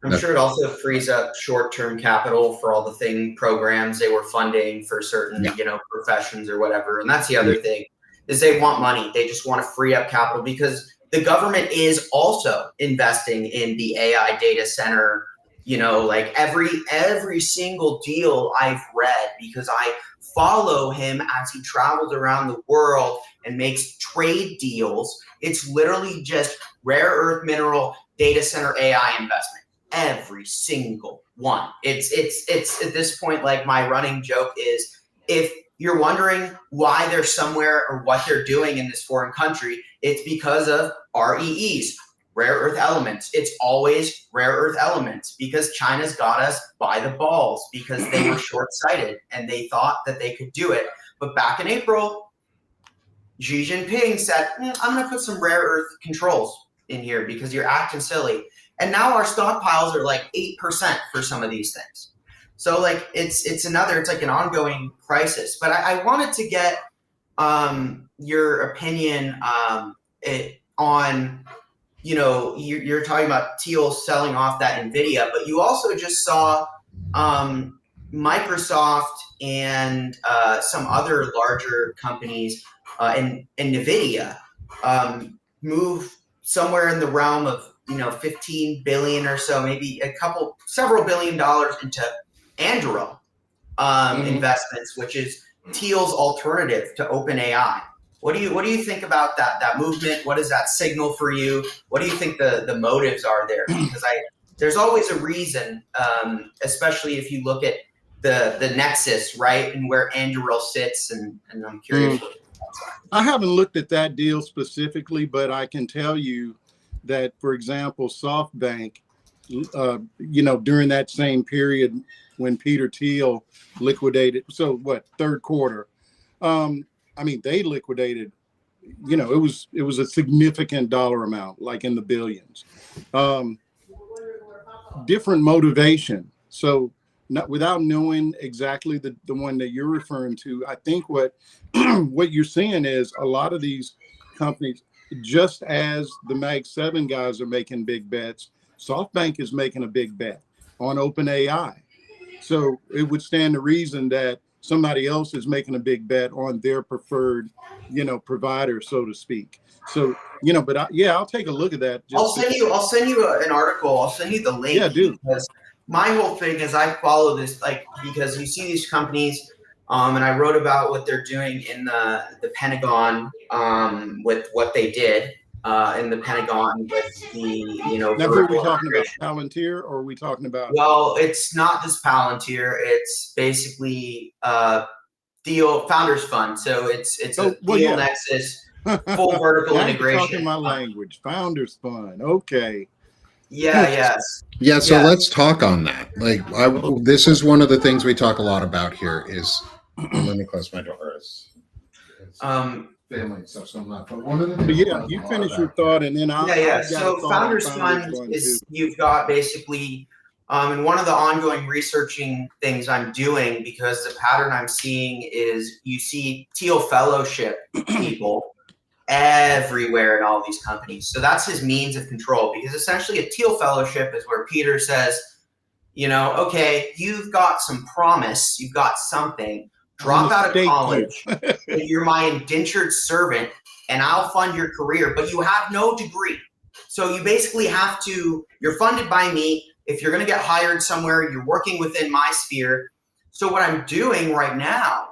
I'm sure it also frees up short-term capital for all the programs they were funding for certain, professions or whatever. And that's the other thing, is they want money. They just want to free up capital, because the government is also investing in the AI data center. Like every single deal I've read, because I follow him as he travels around the world and makes trade deals. It's literally just rare earth mineral data center AI investment. Every single one. It's at this point, like, my running joke is, if you're wondering why they're somewhere or what they're doing in this foreign country, it's because of REEs, rare earth elements. It's always rare earth elements, because China's got us by the balls, because they were short-sighted and they thought that they could do it. But back in April, Xi Jinping said, I'm going to put some rare earth controls in here because you're acting silly. And now our stockpiles are like 8% for some of these things. So like it's like an ongoing crisis. But I wanted to get your opinion on, you're talking about Thiel selling off that NVIDIA, but you also just saw Microsoft and some other larger companies and NVIDIA move somewhere in the realm of 15 billion or so, maybe several billion dollars into Anduril investments, which is Thiel's alternative to OpenAI. What do you think about that movement? What does that signal for you? What do you think the motives are there? Because there's always a reason, especially if you look at the nexus, right, and where Anduril sits, and I'm curious. I haven't looked at that deal specifically, but I can tell you that, for example, SoftBank, during that same period when Peter Thiel liquidated, third quarter, they liquidated, it was a significant dollar amount, like in the billions. Different motivation. So without knowing exactly the one that you're referring to, I think what you're seeing is a lot of these companies, just as the Mag 7 guys are making big bets, SoftBank is making a big bet on OpenAI. So it would stand to reason that somebody else is making a big bet on their preferred, provider, so to speak. So, I'll take a look at that. I'll send you an article. I'll send you the link. Yeah, dude. Because my whole thing is, I follow this, because you see these companies, and I wrote about what they're doing in the Pentagon, with what they did in the Pentagon with the, Now, who are we talking about? Palantir, or are we talking about? Well, it's not just Palantir. It's basically Thiel Founders Fund. So it's a Thiel Nexus, full vertical integration. You're talking my language. Founders Fund. Okay. Yeah. So let's talk on that. This is one of the things we talk a lot about here is, let me close my door. Family and stuff, so I'm not. But one of the things you finish your thought, and then I'll. So Founders Fund is, you've got basically, and one of the ongoing researching things I'm doing, because the pattern I'm seeing is, you see Thiel Fellowship people everywhere in all these companies. So that's his means of control, because essentially a Thiel Fellowship is where Peter says, okay, you've got some promise, you've got something. Drop out of college, you're my indentured servant, and I'll fund your career, but you have no degree. So you basically you're funded by me. If you're going to get hired somewhere, you're working within my sphere. So what I'm doing right now,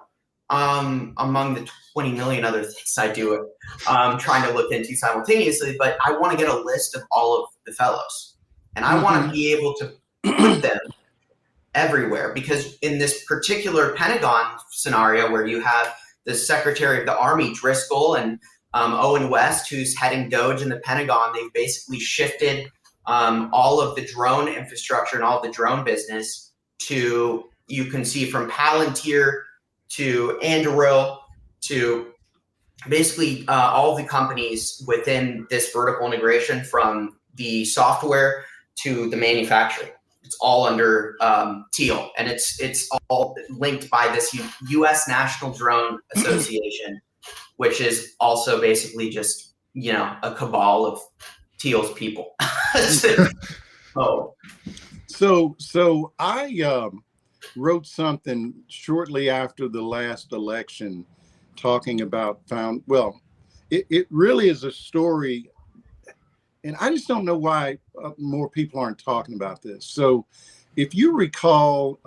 among the 20 million other things I do, trying to look into simultaneously, but I want to get a list of all of the fellows, and I want to be able to put them everywhere, because in this particular Pentagon scenario, where you have the Secretary of the Army Driscoll and Owen West, who's heading DOGE in the Pentagon, they've basically shifted all of the drone infrastructure and all of the drone business to, you can see, from Palantir to Anduril to basically all the companies within this vertical integration, from the software to the manufacturing. It's all under Thiel, and it's all linked by this U.S. National Drone Association, which is also basically just, you know, a cabal of Thiel's people. So I wrote something shortly after the last election talking about it really is a story, and I just don't know why more people aren't talking about this. So if you recall,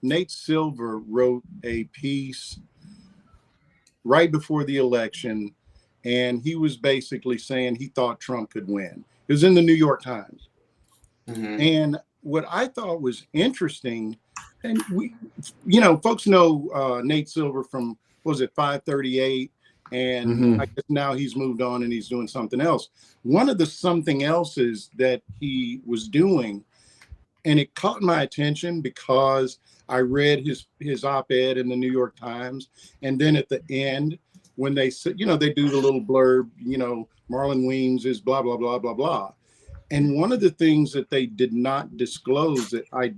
Nate Silver wrote a piece right before the election, and he was basically saying he thought Trump could win. It was in the New York Times. Mm-hmm. And what I thought was interesting, and we, you know, folks know Nate Silver from, what was it, 538? And I guess now he's moved on and he's doing something else. One of the something else's that he was doing, and it caught my attention because I read his op-ed in the New York Times. And then at the end, when they said, you know, they do the little blurb, you know, Marlon Weems is blah, blah, blah, blah, blah. And one of the things that they did not disclose that I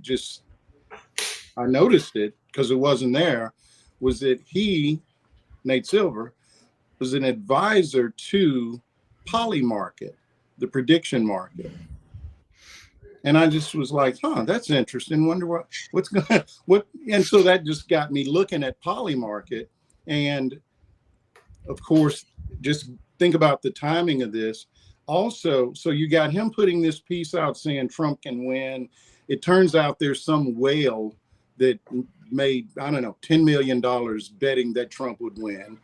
noticed it because it wasn't there, was that Nate Silver, was an advisor to Polymarket, the prediction market. And I just was like, that's interesting. Wonder and so that just got me looking at Polymarket. And of course, just think about the timing of this. Also, so you got him putting this piece out saying Trump can win. It turns out there's some whale that made, I don't know, $10 million betting that Trump would win.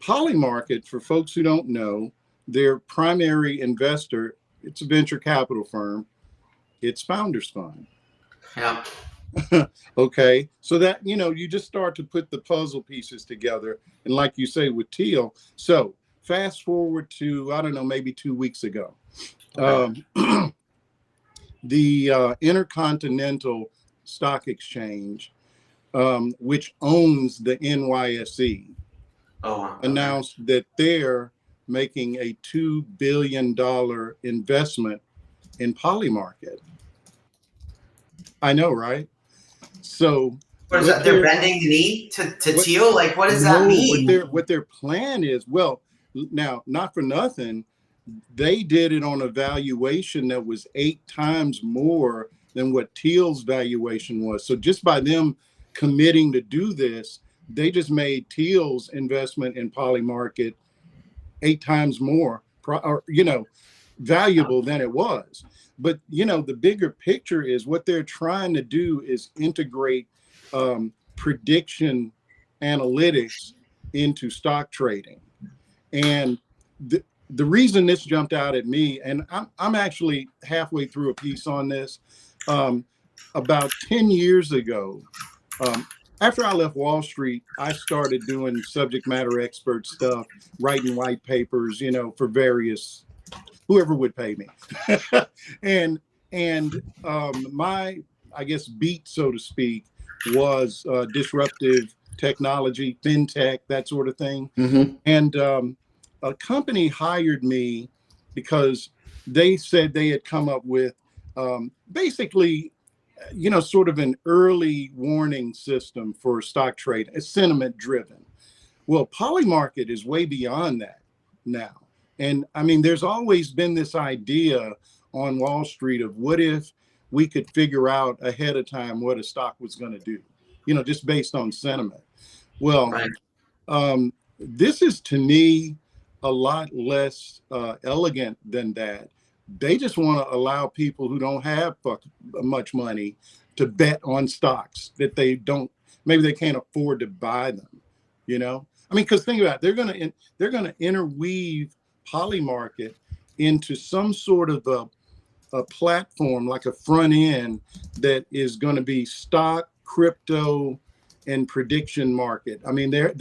Polymarket, for folks who don't know, their primary investor, it's a venture capital firm. It's Founders Fund. Yeah. Okay. So that, you know, you just start to put the puzzle pieces together. And like you say with Thiel. So fast forward to, I don't know, maybe 2 weeks ago. Okay. The Intercontinental Stock Exchange, which owns the NYSE, announced that they're making a $2 billion investment in Polymarket. I know, right? So what is that? They're bending the knee to Thiel? Like, what does that mean? What their plan is, well, now, not for nothing, they did it on a valuation that was 8 times more than what Thiel's valuation was. So just by them committing to do this, they just made Thiel's investment in Polymarket 8 times more, valuable than it was. But, you know, the bigger picture is what they're trying to do is integrate prediction analytics into stock trading. And the reason this jumped out at me, and I'm actually halfway through a piece on this, about 10 years ago, after I left Wall Street, I started doing subject matter expert stuff, writing white papers, you know, for various, whoever would pay me. and my, I guess, beat, so to speak, was disruptive technology, fintech, that sort of thing. Mm-hmm. And a company hired me because they said they had come up with basically, you know, sort of an early warning system for stock trade. It's sentiment driven. Well, Polymarket is way beyond that now. And I mean, there's always been this idea on Wall Street of what if we could figure out ahead of time what a stock was going to do, you know, just based on sentiment. Well, right. This is, to me, a lot less elegant than that. They just want to allow people who don't have much money to bet on stocks that they don't, maybe they can't afford to buy them, you know? I mean, because think about it, they're gonna interweave Polymarket into some sort of a platform, like a front end that is going to be stock, crypto, and prediction market. I mean, they're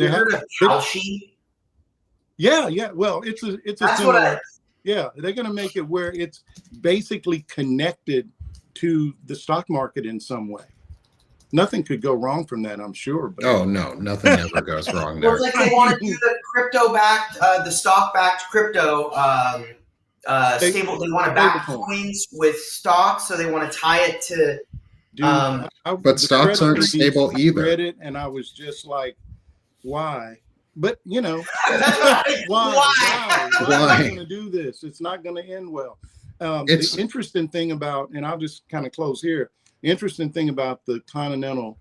yeah. Well, it's a similar. Yeah, they're going to make it where it's basically connected to the stock market in some way. Nothing could go wrong from that, I'm sure. But oh no, nothing ever goes wrong there. Well, it's like they want to do the crypto-backed, the stock-backed crypto stable. They want to back coins with stocks, so they want to tie it to. But stocks aren't stable either. I read it, and I was just like, why? But why? Why? Why are we going to do this? It's not going to end well. The interesting thing about, and I'll just kind of close here. The interesting thing about the Continental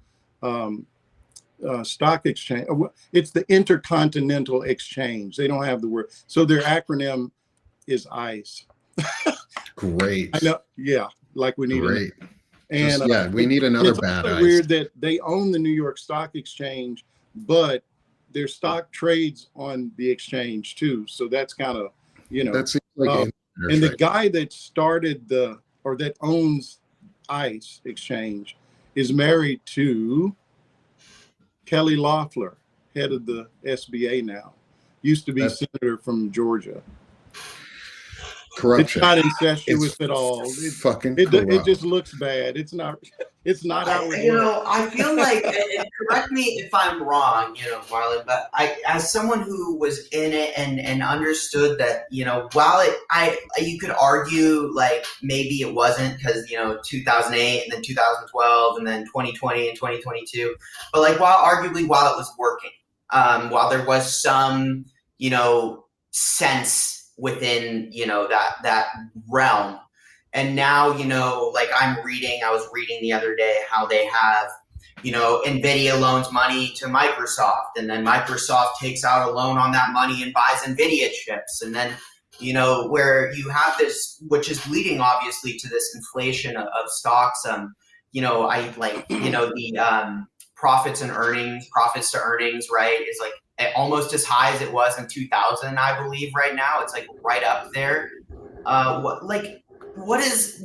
Stock Exchange, it's the Intercontinental Exchange. They don't have the word, so their acronym is ICE. Great. I know. Yeah, like we need. Great. And we need another it's bad also ICE. Weird that they own the New York Stock Exchange, but their stock trades on the exchange too. So that's kind of, that seems like and the guy that started that owns ICE exchange is married to Kelly Loeffler, head of the SBA now. Used to be senator from Georgia. Corruption. It's not incestuous at all. It just looks bad. It's not how it looks. I feel like, and correct me if I'm wrong, Marlon, but as someone who was in it and understood that, while you could argue like maybe it wasn't because 2008 and then 2012 and then 2020 and 2022, but like while it was working, while there was some sense within that realm. And now like I was reading the other day how they have Nvidia loans money to Microsoft, and then Microsoft takes out a loan on that money and buys Nvidia chips, and then where you have this, which is leading obviously to this inflation of stocks. I like the profits to earnings, right, is like almost as high as it was in 2000, I believe. Right now, it's like right up there. What is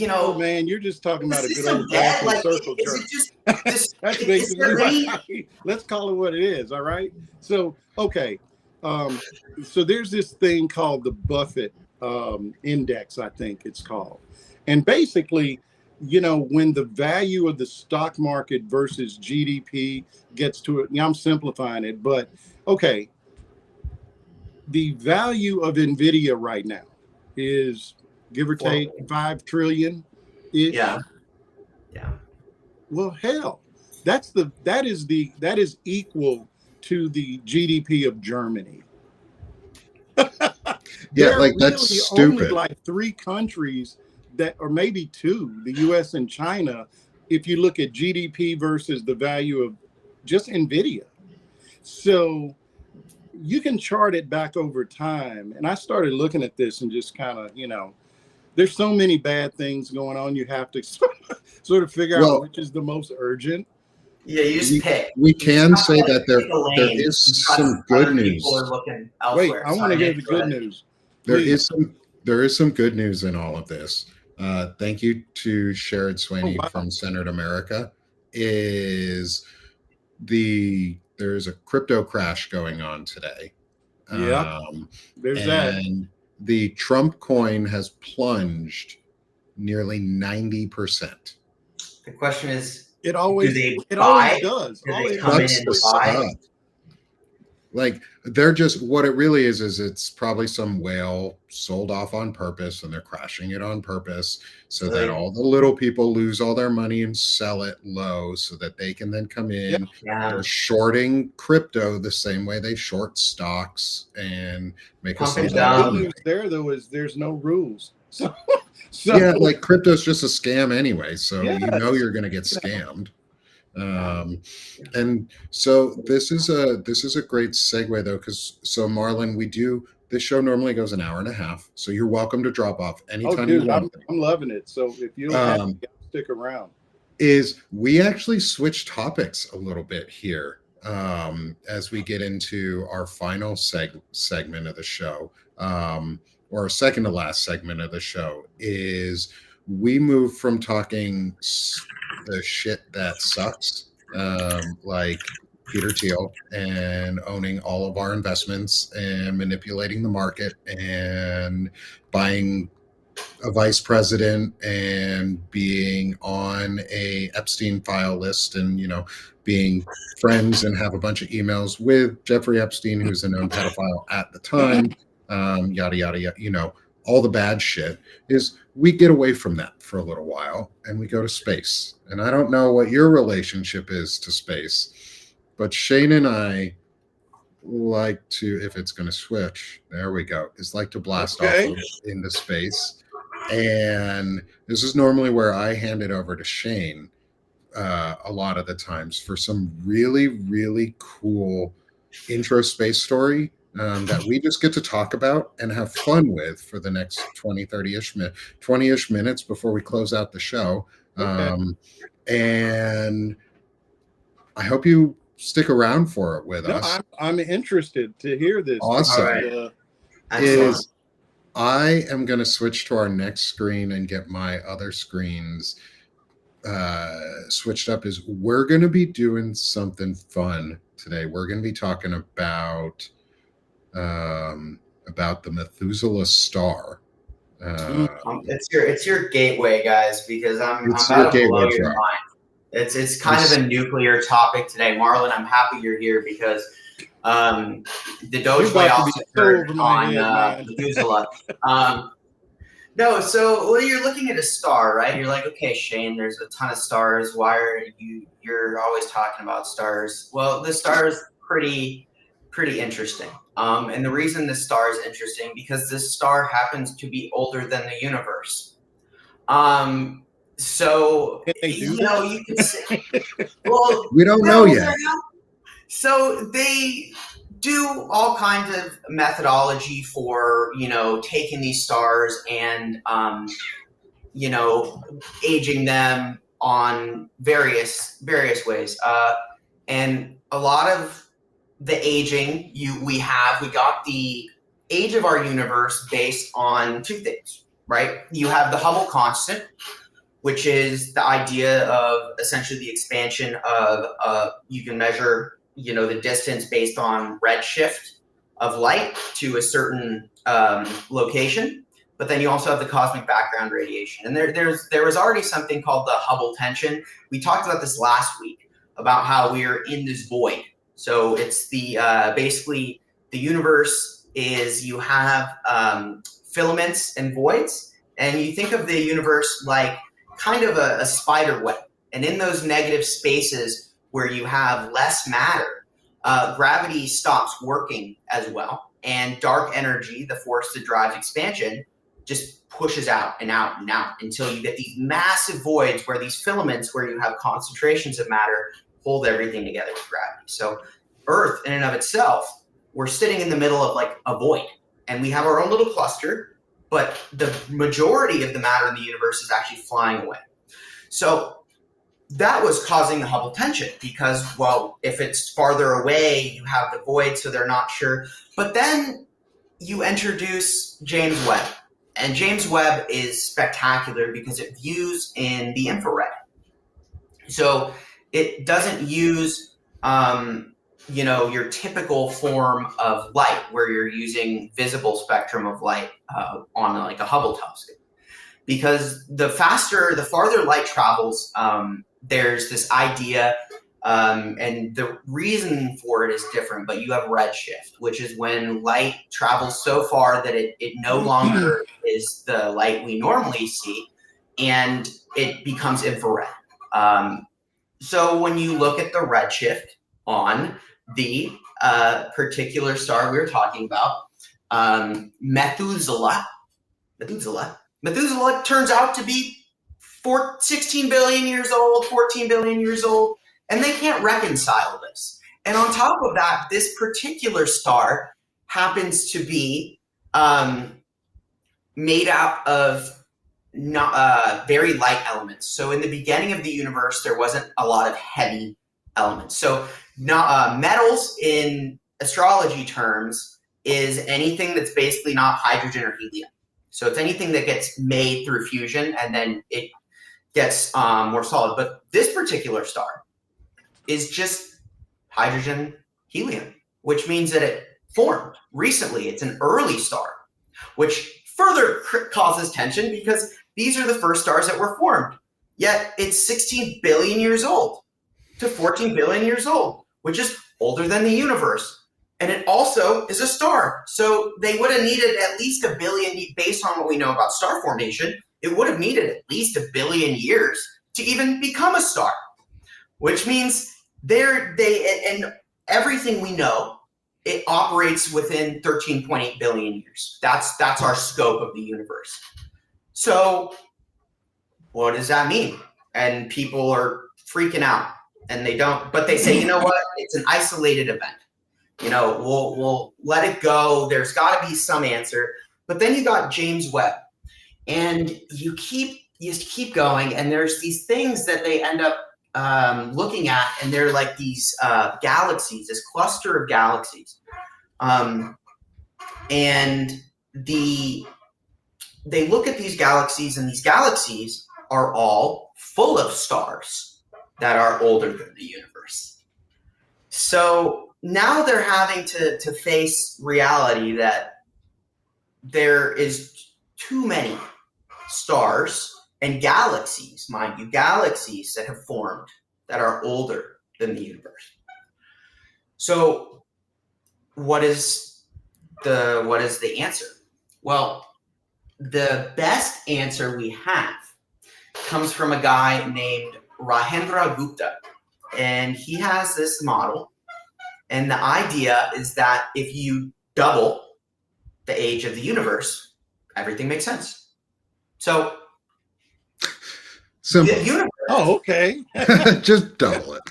Oh man, you're just talking about a good old fashioned circle jerk. Is it just That's basically let's call it what it is. All right. So okay. So there's this thing called the Buffett index, I think it's called, and basically, when the value of the stock market versus GDP gets to it, I'm simplifying it, but okay, the value of Nvidia right now is give or take 5 trillion ish. Yeah. Well, hell, that is equal to the GDP of Germany. Yeah, like that's really stupid. Only like 3 countries that, or maybe 2, the US and China, if you look at GDP versus the value of just Nvidia. So you can chart it back over time. And I started looking at this and just kind of, there's so many bad things going on. You have to sort of figure out which is the most urgent. Yeah, you just pick. We can say that there is some good news. Wait, I want to hear the good news. There is some good news in all of this. Thank you to Sherrod Sweeney from Centered America. There's a crypto crash going on today. Yeah, there's that. And the Trump coin has plunged nearly 90%. The question is, it always does. Do they come in and buy? Like they're just, what it really is it's probably some whale sold off on purpose and they're crashing it on purpose so that all the little people lose all their money and sell it low so that they can then come in. They're shorting crypto the same way they short stocks and make us the good news there though is there's no rules. So yeah, like crypto's just a scam anyway, so you're going to get scammed. And so this is a great segue though, because Marlon, this show normally goes an hour and a half, so you're welcome to drop off anytime you want. I'm loving it. So if you don't stick around, we actually switch topics a little bit here as we get into our final segment of the show, or second to last segment of the show. Is we move from talking the shit that sucks, like Peter Thiel, and owning all of our investments and manipulating the market and buying a vice president and being on a Epstein file list and, being friends and have a bunch of emails with Jeffrey Epstein, who's a known pedophile at the time, yada, yada, yada, all the bad shit. Is we get away from that for a little while and we go to space. And I don't know what your relationship is to space, But Shane and I like to, if it's going to switch, there we go, is like to blast off into space. And this is normally where I hand it over to Shane a lot of the times for some really, really cool intro space story that we just get to talk about and have fun with for the next 20, 20-ish minutes before we close out the show. And I hope you stick around for it with us. I'm interested to hear this. Awesome. Is I am going to switch to our next screen and get my other screens switched up. Is we're going to be doing something fun today. We're going to be talking about the Methuselah star. It's your gateway, guys, because I'm about to blow your mind. It's kind of a nuclear topic today, Marlon. I'm happy you're here because the Dogecoin also occurred on Methuselah. No, so when you're looking at a star, right? You're like, okay, Shane, there's a ton of stars. Why are you're always talking about stars? Well, this star is pretty interesting. And the reason this star is interesting because this star happens to be older than the universe. So you can say, well, we don't know yet. So they do all kinds of methodology for, taking these stars and, aging them on various ways. And a lot of the aging we got the age of our universe based on two things, right? You have the Hubble constant, which is the idea of essentially the expansion of you can measure the distance based on redshift of light to a certain location, but then you also have the cosmic background radiation. And there was already something called the Hubble tension. We talked about this last week about how we're in this void. So it's the basically the universe is you have filaments and voids, and you think of the universe like kind of a spider web. And in those negative spaces where you have less matter, gravity stops working as well. And dark energy, the force that drives expansion, just pushes out and out and out until you get these massive voids where these filaments, where you have concentrations of matter, hold everything together with gravity. So Earth in and of itself, we're sitting in the middle of like a void. And we have our own little cluster, but the majority of the matter in the universe is actually flying away. So that was causing the Hubble tension because, well, if it's farther away, you have the void, so they're not sure. But then you introduce James Webb. And James Webb is spectacular because it views in the infrared. So it doesn't use, your typical form of light where you're using visible spectrum of light on like a Hubble telescope. Because the farther light travels, there's this idea, and the reason for it is different, but you have redshift, which is when light travels so far that it no longer is the light we normally see, and it becomes infrared. So when you look at the redshift on the particular star we were talking about, Methuselah turns out to be 16 billion years old, 14 billion years old, and they can't reconcile this. And on top of that, this particular star happens to be made out of very light elements. So in the beginning of the universe, there wasn't a lot of heavy elements. So metals in astrology terms is anything that's basically not hydrogen or helium. So it's anything that gets made through fusion and then it gets more solid. But this particular star is just hydrogen helium, which means that it formed recently. It's an early star, which further causes tension because these are the first stars that were formed. Yet it's 16 billion years old to 14 billion years old, which is older than the universe. And it also is a star. So they would have needed at least a billion, based on what we know about star formation, it would have needed at least a billion years to even become a star, which means and everything we know, it operates within 13.8 billion years. That's our scope of the universe. So what does that mean? And people are freaking out, and they don't, but they say, you know what? It's an isolated event. We'll let it go. There's got to be some answer. But then you got James Webb, and you keep going, and there's these things that they end up looking at, and they're like these galaxies, this cluster of galaxies, and they look at these galaxies, and these galaxies are all full of stars that are older than the universe. So now they're having to face reality that there is too many stars and galaxies, mind you, galaxies that have formed that are older than the universe. So what is the answer? Well, the best answer we have comes from a guy named Rahendra Gupta, and he has this model, and the idea is that if you double the age of the universe, everything makes sense. So simple. The universe, okay. Just double it.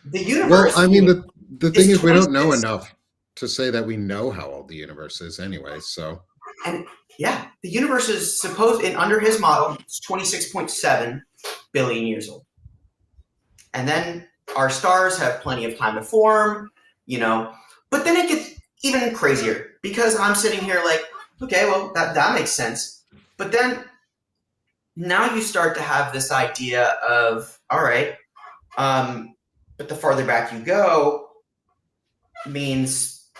The universe. Well, I mean, the thing is, we don't know enough to say that we know how old the universe is anyway. So, and yeah, the universe is supposed, and under his model, it's 26.7 billion years old. And then our stars have plenty of time to form, but then it gets even crazier, because I'm sitting here like, okay, well, that makes sense. But then now you start to have this idea of, all right, but the farther back you go means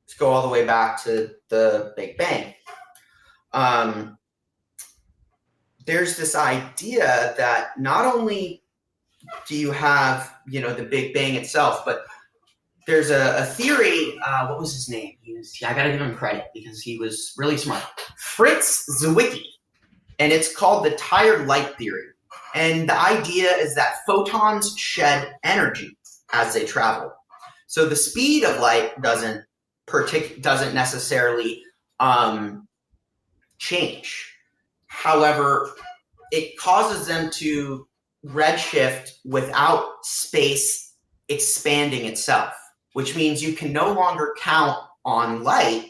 let's go all the way back to the Big Bang. There's this idea that not only do you have, the Big Bang itself, but there's a theory. What was his name? I got to give him credit because he was really smart. Fritz Zwicky. And it's called the tired light theory. And the idea is that photons shed energy as they travel. So the speed of light doesn't necessarily change. However, it causes them to redshift without space expanding itself, which means you can no longer count on light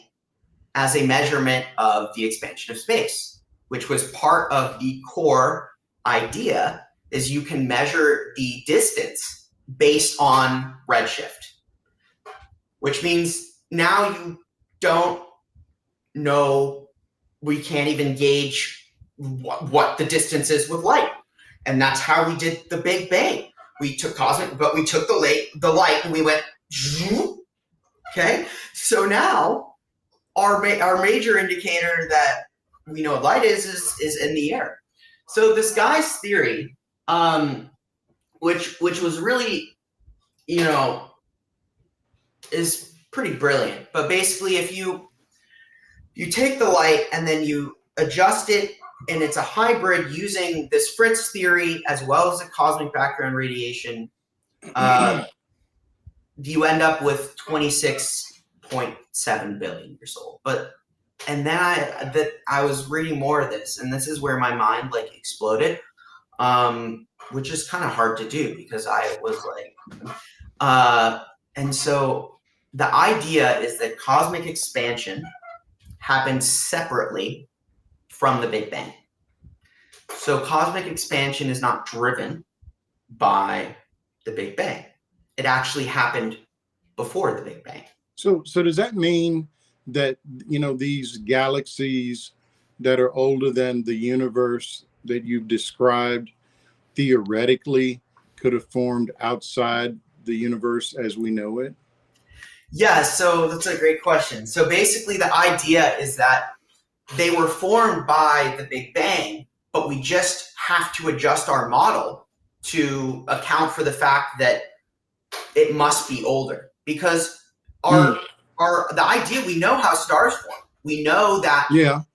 as a measurement of the expansion of space, which was part of the core idea, is you can measure the distance based on redshift, which means now you don't know, we can't even gauge what the distance is with light. And that's how we did the Big Bang. We took the light and we went, okay? So now our major indicator that we know what light is in the air. So this guy's theory, which was really, is pretty brilliant. But basically, if you take the light and then you adjust it, and it's a hybrid using this Fritz theory as well as the cosmic background radiation, you end up with 26.7 billion years old. And then I was reading more of this, and this is where my mind exploded, which is kind of hard to do because I was and so the idea is that cosmic expansion happens separately from the Big Bang. So cosmic expansion is not driven by the Big Bang. It actually happened before the Big Bang. So does that mean that, these galaxies that are older than the universe that you've described theoretically could have formed outside the universe as we know it? Yeah, so that's a great question. So basically the idea is that they were formed by the Big Bang, but we just have to adjust our model to account for the fact that it must be older, because the idea, we know how stars form. We know that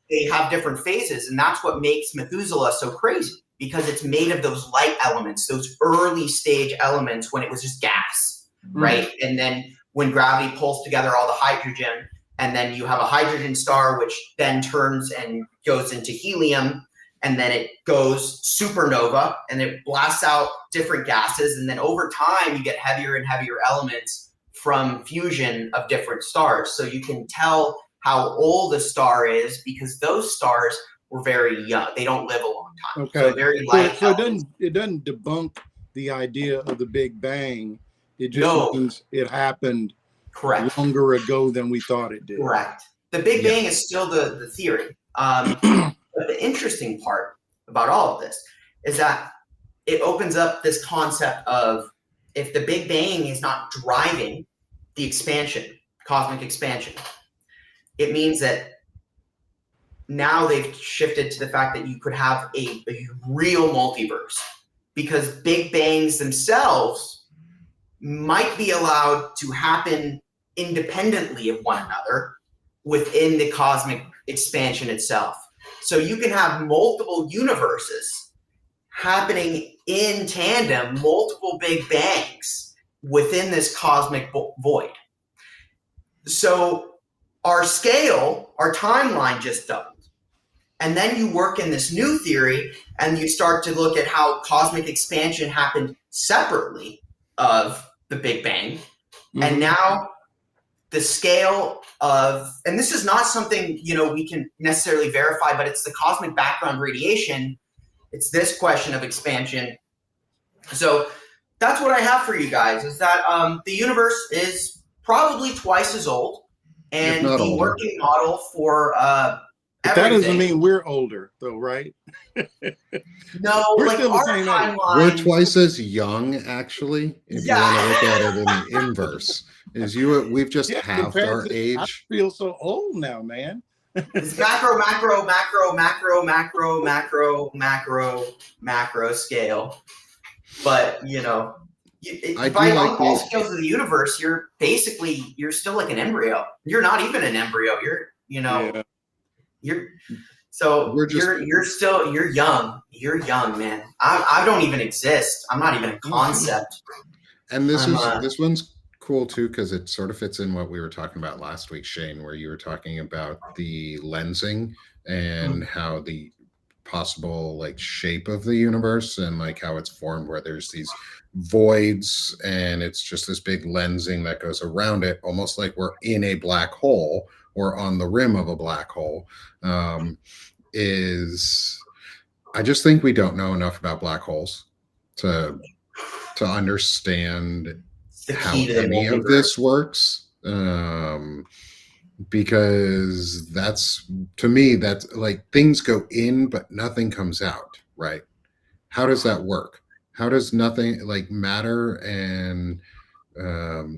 they have different phases, and that's what makes Methuselah so crazy. because it's made of those light elements, those early stage elements when it was just gas, right? And then when gravity pulls together all the hydrogen, and then you have a hydrogen star, which then turns and goes into helium, and then it goes supernova, and it blasts out different gases, and then over time you get heavier and heavier elements from fusion of different stars. So you can tell how old a star is because those stars were very young. They don't live a long time. Okay. So very light. So it doesn't debunk the idea of the Big Bang. It just means it happened longer ago than we thought it did. Correct. The Big Bang is still the theory. But the interesting part about all of this is that it opens up this concept of if the Big Bang is not driving the expansion, cosmic expansion, it means that now they've shifted to the fact that you could have a real multiverse, because Big Bangs themselves might be allowed to happen independently of one another within the cosmic expansion itself. So you can have multiple universes happening in tandem, multiple Big Bangs within this cosmic void. So our scale, our timeline just doubled. And then you work in this new theory and you start to look at how cosmic expansion happened separately of the Big Bang. And now the scale of, and this is not something, we can necessarily verify, but it's the cosmic background radiation. It's this question of expansion. So that's what I have for you guys, is that the universe is probably twice as old. And the older working model for but that doesn't mean we're older, though, right? No, we're still the same age. We're twice as young, actually. If you want to look at it in the inverse, we've just halved our age. I feel so old now, man. It's macro scale, but by all scales of the universe, you're still like an embryo. You're not even an embryo. You're young. You're young, man. I don't even exist. I'm not even a concept. And this one's cool too, because it sort of fits in what we were talking about last week, Shane, where you were talking about the lensing and how the possible shape of the universe and how it's formed, where there's these voids and it's just this big lensing that goes around it, almost like we're in a black hole or on the rim of a black hole. I just think we don't know enough about black holes to understand how any of this works, because to me that's things go in but nothing comes out, right? How does that work? How does nothing, matter and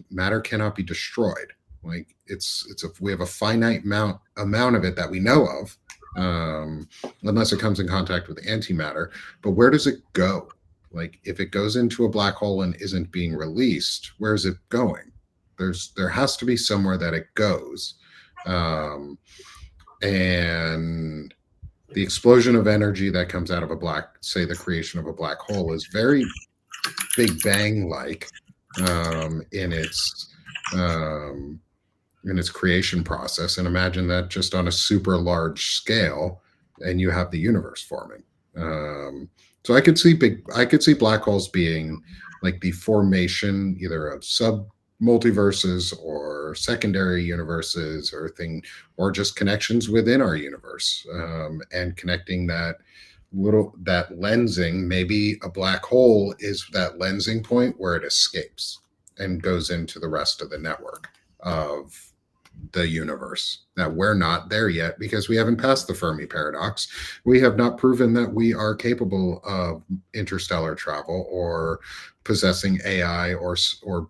matter cannot be destroyed? We have a finite amount of it that we know of, unless it comes in contact with antimatter. But where does it go? If it goes into a black hole and isn't being released, where is it going? There has to be somewhere that it goes. And the explosion of energy that comes out of the creation of a black hole is very Big Bang-like in its creation process. And imagine that just on a super large scale, and you have the universe forming. So I could see black holes being the formation either of sub-multiverses or secondary universes or just connections within our universe, and connecting that lensing. Maybe a black hole is that lensing point where it escapes and goes into the rest of the network of the universe, that we're not there yet because we haven't passed the Fermi paradox. We have not proven that we are capable of interstellar travel or possessing AI or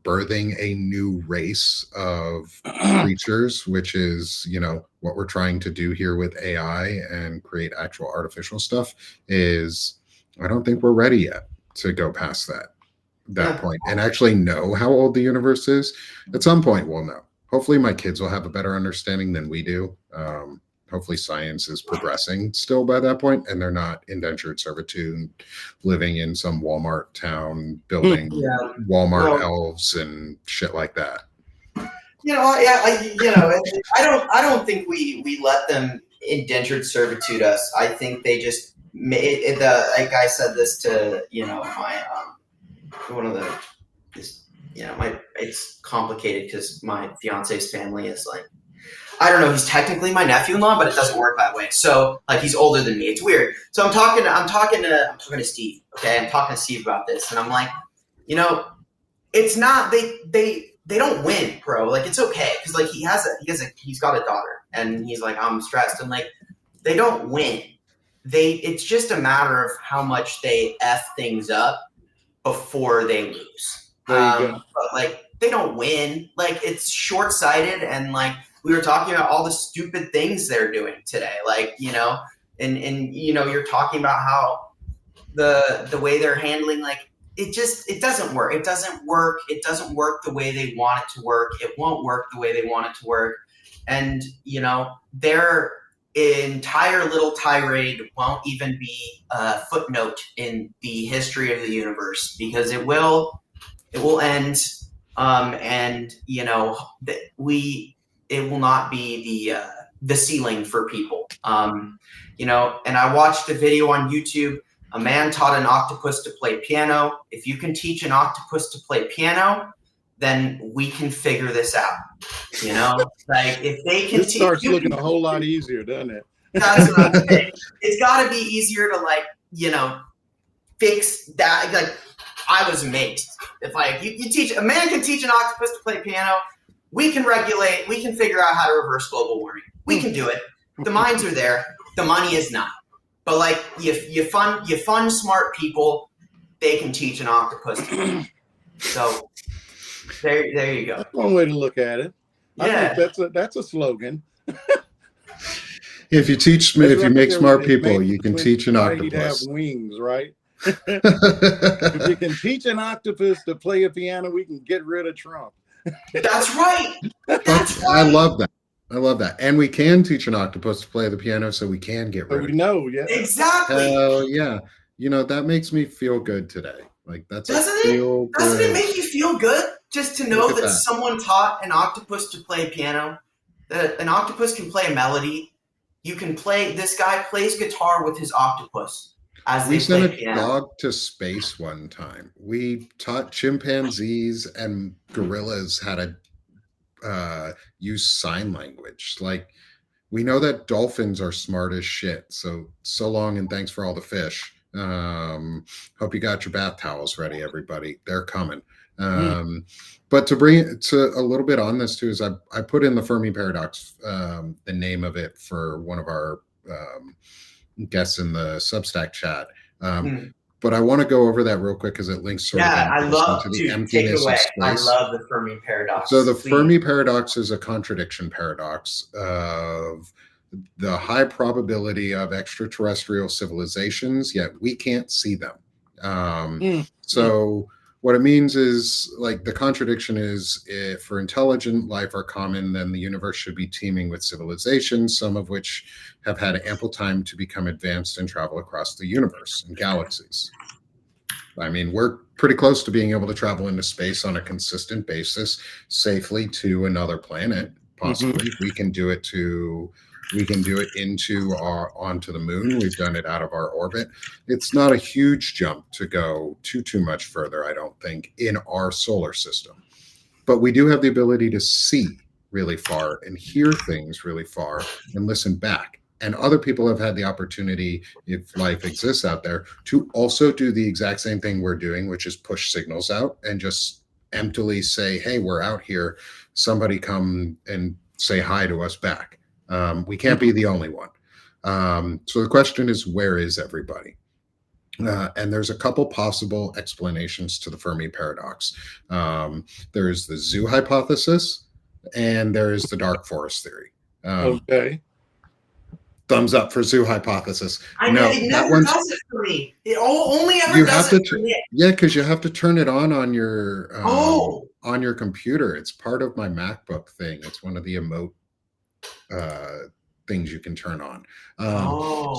birthing a new race of creatures, which is, what we're trying to do here with AI and create actual artificial stuff. I don't think we're ready yet to go past that point and actually know how old the universe is. At some point we'll know. Hopefully my kids will have a better understanding than we do. hopefully science is progressing still by that point, and they're not indentured servitude living in some Walmart town building Walmart elves and shit like that. I don't think we let them indentured servitude us. I think they just like I said this to my one of the it's complicated because my fiance's family is like, I don't know, he's technically my nephew-in-law, but it doesn't work that way. So like he's older than me. It's weird. So I'm talking to Steve. Okay, I'm talking to Steve about this, and I'm like, it's not they don't win, bro. Like it's okay because like he's got a daughter, and he's like, I'm stressed, and like they don't win. It's just a matter of how much they f things up before they lose. But like they don't win. Like it's short-sighted, and like we were talking about all the stupid things they're doing today. Like and you're talking about how the way they're handling like. It doesn't work. It doesn't work. It doesn't work the way they want it to work. It won't work the way they want it to work. And, their entire little tirade won't even be a footnote in the history of the universe because it will end. And, it will not be the ceiling for people. And I watched a video on YouTube. A man taught an octopus to play piano. If you can teach an octopus to play piano, then we can figure this out. Like if they can, it starts looking a whole lot easier, doesn't it? That's what I'm saying. It's got to be easier to fix that. Like I was amazed. If you teach a man can teach an octopus to play piano, we can regulate. We can figure out how to reverse global warming. We can do it. The minds are there. The money is not. But like you fund smart people, they can teach an octopus. So there you go. That's one way to look at it. Yeah, I think that's a slogan. If you make smart people, you can teach an octopus. Have wings, right? If you can teach an octopus to play a piano, we can get rid of Trump. That's right. That's right. I love that. And we can teach an octopus to play the piano so we can get rid of it. We know, yeah. Exactly. Hell yeah. That makes me feel good today. Like Doesn't it make you feel good just to know that someone taught an octopus to play piano? That an octopus can play a melody. This guy plays guitar with his octopus as they play piano. We sent a dog to space one time. We taught chimpanzees and gorillas how to use sign language. Like we know that dolphins are smart as shit. So long and thanks for all the fish. Hope you got your bath towels ready, everybody. They're coming. But to bring it to a little bit on this too is I put in the Fermi paradox, the name of it for one of our guests in the Substack chat. But I want to go over that real quick because it links to the emptiness of space. I love the Fermi paradox. So the Fermi paradox is a contradiction paradox of the high probability of extraterrestrial civilizations, yet we can't see them. So what it means is like the contradiction is if for intelligent life are common, then the universe should be teeming with civilizations, some of which have had ample time to become advanced and travel across the universe and galaxies. I mean, we're pretty close to being able to travel into space on a consistent basis safely to another planet. Possibly we can do it onto the moon. We've done it out of our orbit. It's not a huge jump to go too much further, I don't think, in our solar system. But we do have the ability to see really far and hear things really far and listen back. And other people have had the opportunity, if life exists out there, to also do the exact same thing we're doing, which is push signals out and just emptily say, hey, we're out here. Somebody come and say hi to us back. We can't be the only one. So the question is, where is everybody? And there's a couple possible explanations to the Fermi paradox. There's the zoo hypothesis, and there's the dark forest theory. Okay. Thumbs up for zoo hypothesis. I know it never does it for me. It only ever does it for me. Yeah, because you have to turn it on your computer. It's part of my MacBook thing. It's one of the emote things you can turn on.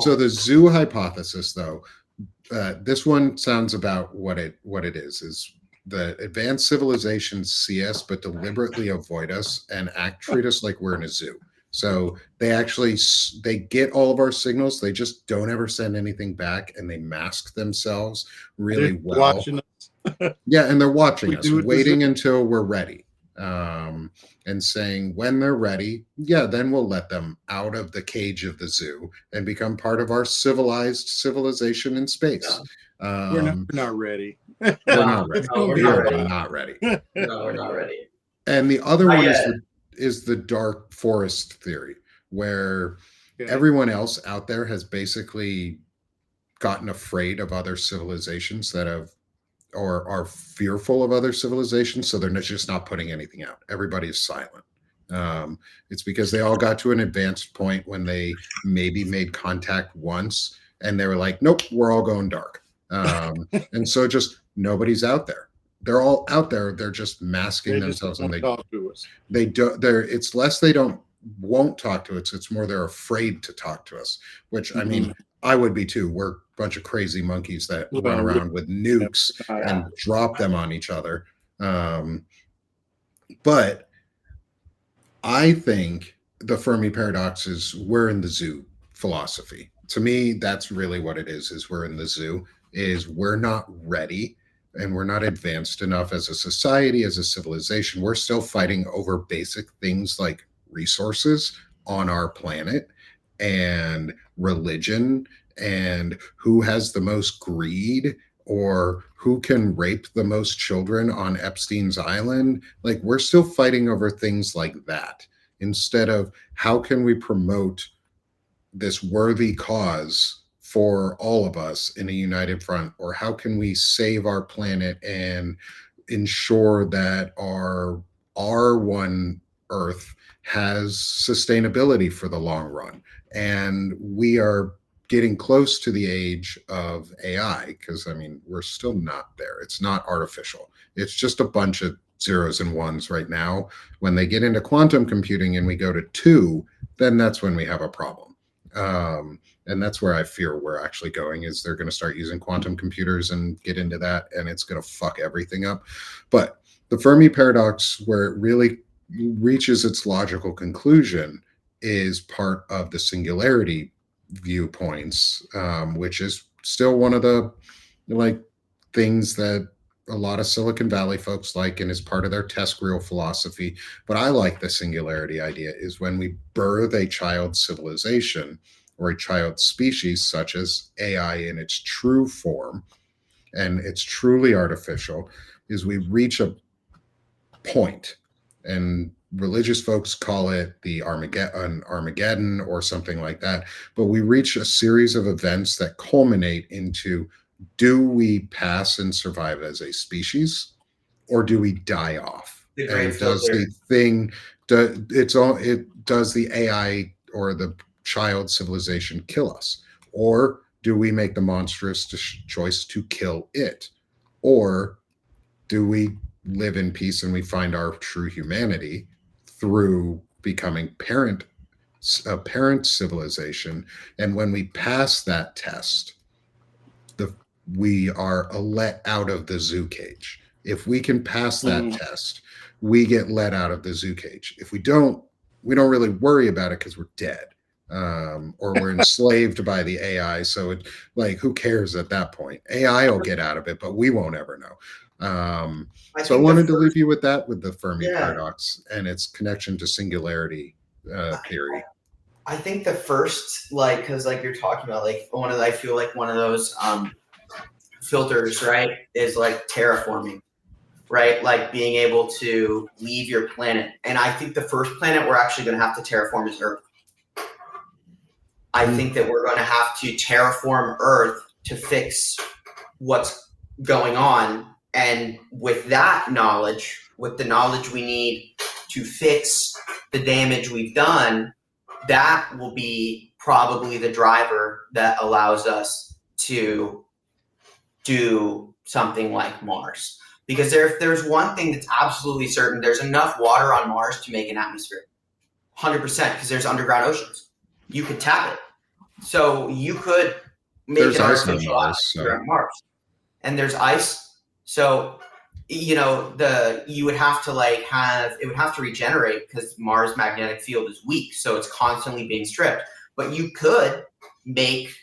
So the zoo hypothesis, though, this one sounds about what it is the advanced civilizations see us but deliberately avoid us and treat us like we're in a zoo. So they get all of our signals, they just don't ever send anything back, and they mask themselves really well. Watching us. Yeah, and they're watching us, waiting until we're ready, and saying when they're ready, then we'll let them out of the cage of the zoo and become part of our civilization in space. We're not ready. We're not ready. We are not ready. No, we're not ready. And the other one is the dark forest theory, where everyone else out there has basically gotten afraid of other civilizations that have or are fearful of other civilizations, so they're just not putting anything out. Everybody is silent. It's because they all got to an advanced point when they maybe made contact once and they were like, nope, we're all going dark. And so just nobody's out there. They're all out there. They're just masking themselves, and talk to us. They do. It's less they won't talk to us. It's more they're afraid to talk to us. Which I mean, I would be too. We're a bunch of crazy monkeys that run around with nukes and drop them on each other. But I think the Fermi paradox is we're in the zoo philosophy. To me, that's really what it is we're in the zoo. Is we're not ready and we're not advanced enough as a society, as a civilization. We're still fighting over basic things like resources on our planet and religion and who has the most greed or who can rape the most children on Epstein's Island. Like, we're still fighting over things like that instead of how can we promote this worthy cause for all of us in a united front, or how can we save our planet and ensure that our one Earth has sustainability for the long run. And we are getting close to the age of AI, because I mean, we're still not there. It's not artificial. It's just a bunch of zeros and ones right now. When they get into quantum computing and we go to 2, then that's when we have a problem. And that's where I fear we're actually going, is they're going to start using quantum computers and get into that, and it's going to fuck everything up. But the Fermi paradox, where it really reaches its logical conclusion, is part of the singularity viewpoints, which is still one of the things that a lot of Silicon Valley folks like and is part of their test real philosophy. But I like the singularity idea, is when we birth a child civilization or a child species, such as AI in its true form, and it's truly artificial, is we reach a point, and religious folks call it the Armageddon or something like that. But we reach a series of events that culminate into, do we pass and survive as a species, or do we die off? And does the AI or the child civilization kill us, or do we make the monstrous choice to kill it, or do we live in peace and we find our true humanity through becoming a parent civilization? And when we pass that test, we are let out of the zoo cage. If we can pass that test, we get let out of the zoo cage. If we don't really worry about it because we're dead, or we're enslaved by the AI. So it, who cares at that point? AI will get out of it, but we won't ever know. So I wanted to leave you with that, with the Fermi paradox and its connection to singularity theory. I think the first, because you're talking about, I feel like one of those filters, right, is terraforming, right? Being able to leave your planet. And I think the first planet we're actually going to have to terraform is Earth. I think that we're going to have to terraform Earth to fix what's going on. And with that knowledge, with the knowledge we need to fix the damage we've done, that will be probably the driver that allows us to do something like Mars. Because if there's one thing that's absolutely certain, there's enough water on Mars to make an atmosphere. 100%, because there's underground oceans. you could tap it. So you could make an artificial atmosphere on Mars. And there's ice. So, you know, you would have to like it would have to regenerate because Mars' magnetic field is weak. So it's constantly being stripped. But you could make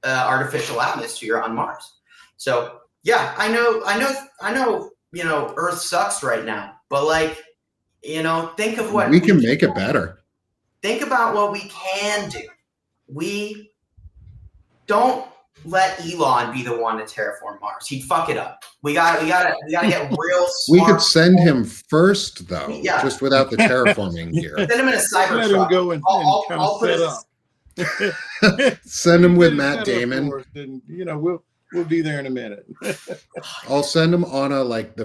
artificial atmosphere on Mars. So yeah, I know, you know, Earth sucks right now, but like, you know, think of what we can make it better. Think about what we can do. We don't let Elon be the one to terraform Mars. He'd fuck it up. We gotta get real smart. We could send him first, though, just without the terraforming gear. Send him in a cyber Let truck. him go and kind of set up. Send him with Matt Damon. And, you know, we'll be there in a minute. I'll send him on a like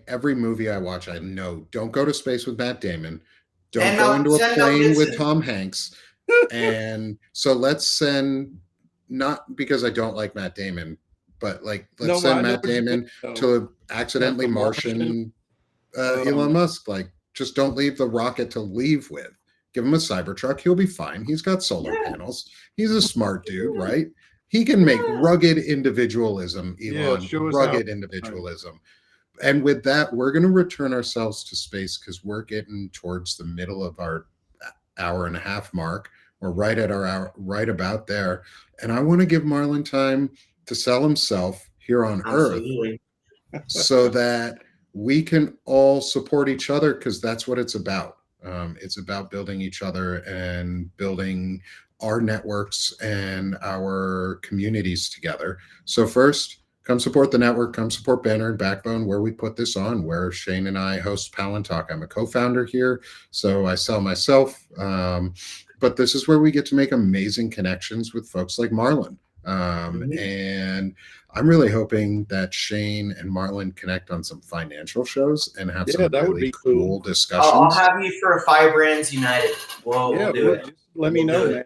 every movie I watch. I know don't go to space with Matt Damon. Don't go into a plane with Tom Hanks. And so let's send, not because I don't like Matt Damon, but like let's send Matt Damon to accidentally Martian Elon Musk. Like, just don't leave the rocket to leave with. Give him a Cybertruck. He'll be fine. He's got solar panels. He's a smart dude, right? He can make rugged individualism, Elon, rugged individualism. And with that, we're going to return ourselves to space because we're getting towards the middle of our hour and a half mark. We're right at our hour, right about there. And I want to give Marlon time to sell himself here on Earth so that we can all support each other, because that's what it's about. It's about building each other and building our networks and our communities together. So first, come support the network, come support Banner and Backbone, where we put this on, where Shane and I host Palantalk. I'm a co-founder here, so I sell myself. But this is where we get to make amazing connections with folks like Marlon. And I'm really hoping that Shane and Marlon connect on some financial shows and have some really cool discussions. I'll have you for Five Brands United. We'll do it. Let me know, man.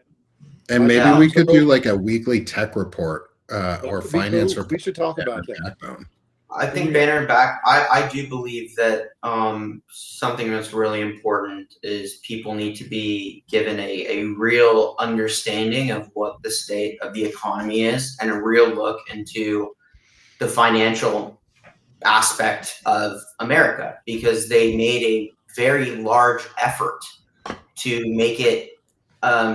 And maybe we could do like a weekly tech report or finance report. We should talk about that. Backbone. I think Banner and Back, I do believe that something that's really important is people need to be given a real understanding of what the state of the economy is and a real look into the financial aspect of America, because they made a very large effort to make it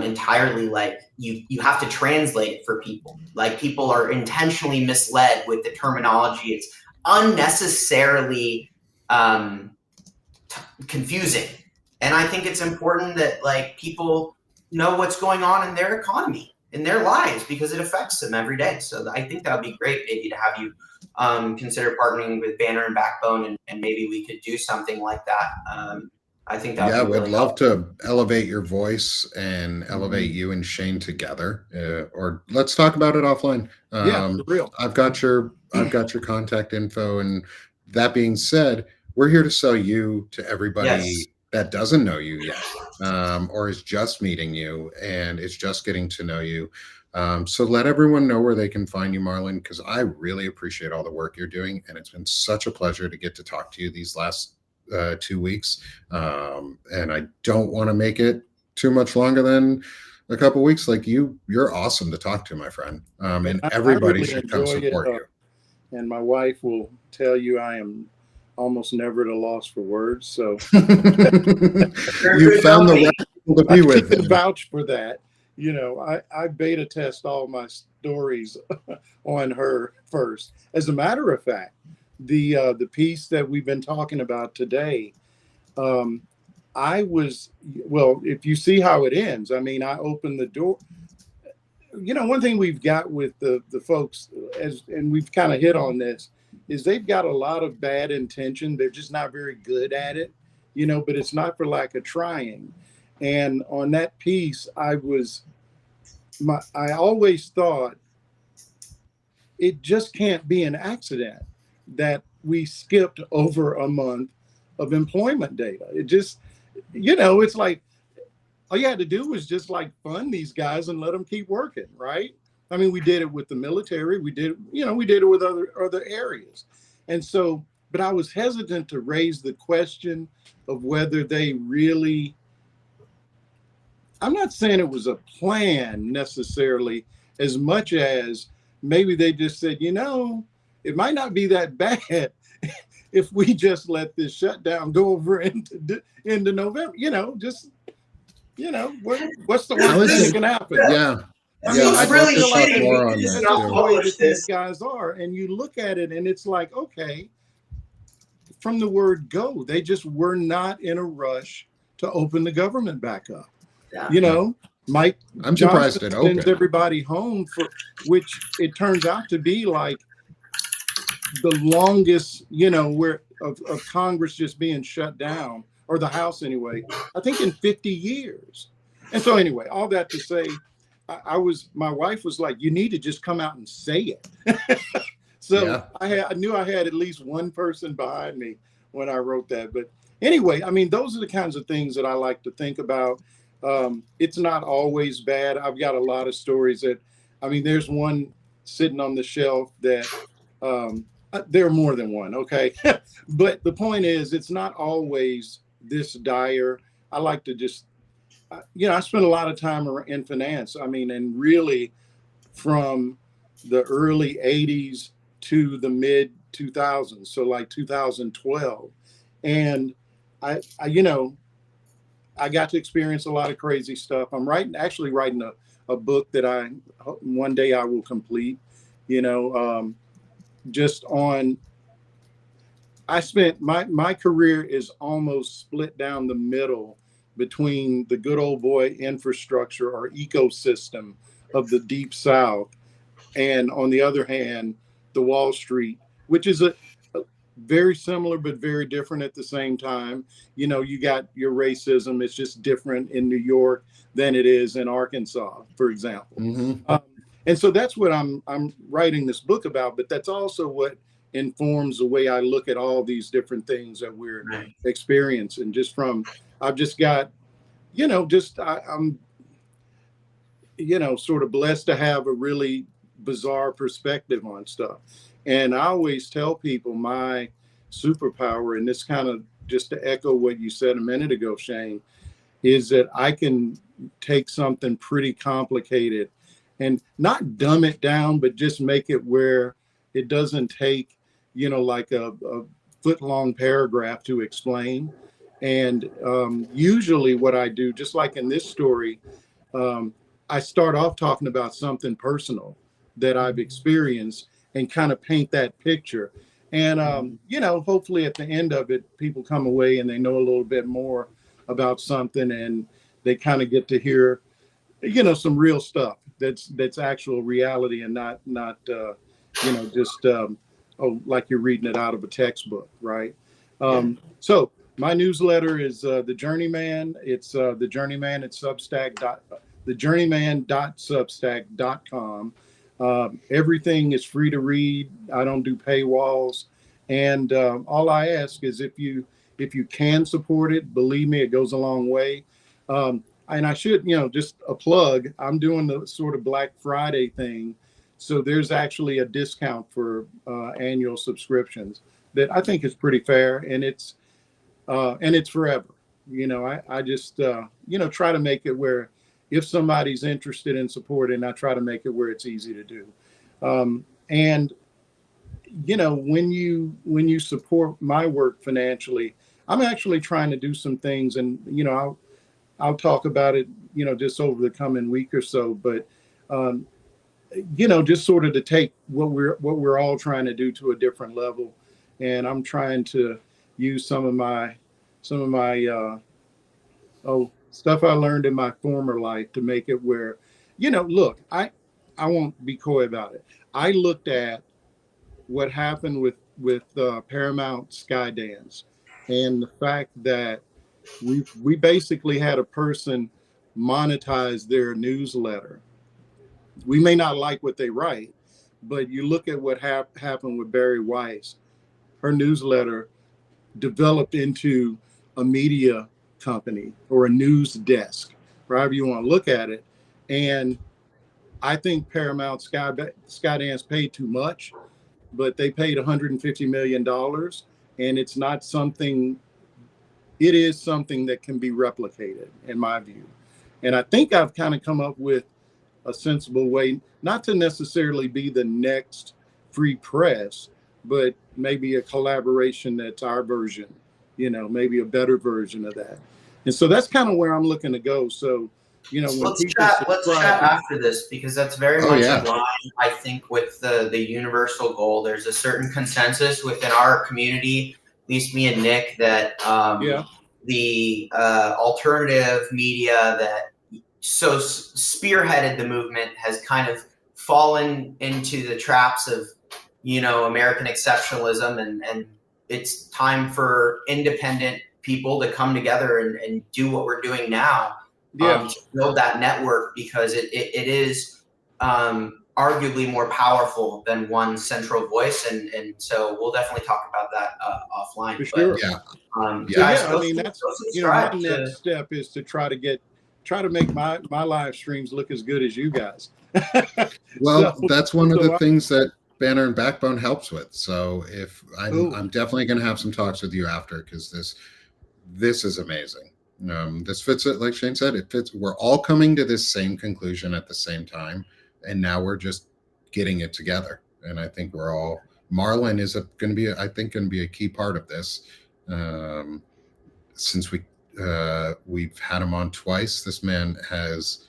entirely like you have to translate it for people. Like, people are intentionally misled with the terminology. It's unnecessarily confusing, and I think it's important that like people know what's going on in their economy, in their lives, because it affects them every day. So I think that would be great, maybe, to have you consider partnering with Banner and Backbone, and maybe we could do something like that. I think that would be really we'd love to elevate your voice and elevate you and Shane together. Or let's talk about it offline. For real. I've got your contact info. And that being said, we're here to sell you to everybody that doesn't know you yet, or is just meeting you and is just getting to know you. So let everyone know where they can find you, Marlon, because I really appreciate all the work you're doing. And it's been such a pleasure to get to talk to you these last 2 weeks. And I don't want to make it too much longer than a couple weeks. Like, you're awesome to talk to, my friend. And everybody should come support you. And my wife will tell you I am almost never at a loss for words. So you found the right people to be with. I can vouch for that. You know, I beta test all my stories on her first. As a matter of fact, the piece that we've been talking about today, if you see how it ends, I mean, I opened the door. You know, one thing we've got with the folks, and we've kind of hit on this, is they've got a lot of bad intention. They're just not very good at it, you know, but it's not for lack of trying. And on that piece, I always thought it just can't be an accident that we skipped over a month of employment data. It just, you know, it's like, all you had to do was just like fund these guys and let them keep working, right? I mean, we did it with the military. We did it with other areas. And so, but I was hesitant to raise the question of whether they really I'm not saying it was a plan necessarily, as much as maybe they just said, it might not be that bad if we just let this shutdown go over into November. What's the worst thing that can happen? Yeah. I mean, I'd love to talk more on that That's just the way that this. these guys are. And you look at it and it's like, okay, from the word go, they just were not in a rush to open the government back up. Yeah. Mike I'm Johnson surprised it sends opened. everybody home, for which it turns out to be like the longest, of Congress just being shut down, or the House anyway, I think in 50 years. And so anyway, all that to say, my wife was like, you need to just come out and say it. So I knew I had at least one person behind me when I wrote that. But anyway, I mean, those are the kinds of things that I like to think about. It's not always bad. I've got a lot of stories there's one sitting on the shelf that there are more than one. Okay. But the point is, it's not always this dire. I like to just, I spent a lot of time in finance. And really from the early 80s to the mid 2000s. So like 2012. And I got to experience a lot of crazy stuff. I'm actually writing a book that one day I will complete, just on, I spent my career is almost split down the middle between the good old boy infrastructure or ecosystem of the Deep South, and on the other hand, the Wall Street, which is a very similar but very different at the same time. You got your racism. It's just different in New York than it is in Arkansas, for example. Mm-hmm. And so that's what I'm writing this book about. But that's also what informs the way I look at all these different things that we're experiencing. I've just got, I'm sort of blessed to have a really bizarre perspective on stuff. And I always tell people my superpower, and this kind of just to echo what you said a minute ago, Shane, is that I can take something pretty complicated and not dumb it down, but just make it where it doesn't take, like a foot-long paragraph to explain. And usually what I do, just like in this story, I start off talking about something personal that I've experienced and kind of paint that picture. And, hopefully at the end of it, people come away and they know a little bit more about something, and they kind of get to hear, some real stuff that's actual reality, and not just, like you're reading it out of a textbook. Right. So my newsletter is The Journeyman. It's The Journeyman at thejourneyman.substack.com. Everything is free to read. I don't do paywalls. And all I ask is if you can support it, believe me, it goes a long way. And I should, just a plug, I'm doing the sort of Black Friday thing. So there's actually a discount for annual subscriptions that I think is pretty fair. And it's forever. I just, try to make it where if somebody's interested in supporting, I try to make it where it's easy to do. And when you support my work financially, I'm actually trying to do some things, and I'll talk about it, just over the coming week or so. But just sort of to take what we're all trying to do to a different level, and I'm trying to use some of my stuff I learned in my former life to make it where, look, I won't be coy about it. I looked at what happened with Paramount Skydance, and the fact that we basically had a person monetize their newsletter. We may not like what they write, but you look at what happened with Barry Weiss. Her newsletter developed into a media company or a news desk, however you want to look at it. And I think Paramount Skydance paid too much, but they paid $150 million. And it's not something, it is something that can be replicated, in my view. And I think I've kind of come up with a sensible way, not to necessarily be the next free press, but maybe a collaboration that's our version, maybe a better version of that. And so that's kind of where I'm looking to go. So, when let's people chat after this, because that's very much in line, I think, with the universal goal. There's a certain consensus within our community, at least me and Nick, that the alternative media that so spearheaded the movement has kind of fallen into the traps of, American exceptionalism, and it's time for independent people to come together and do what we're doing now. To build that network, because it is arguably more powerful than one central voice, and so we'll definitely talk about that offline. For sure. Guys, I mean, that's my next step is to try to make my live streams look as good as you guys. Well, that's one of the things that Banner and Backbone helps with. So if I'm definitely going to have some talks with you after, because this is amazing. This fits it, like Shane said, it fits. We're all coming to this same conclusion at the same time, and now we're just getting it together. And I think Marlon is going to be a key part of this. Since we've had him on twice, this man has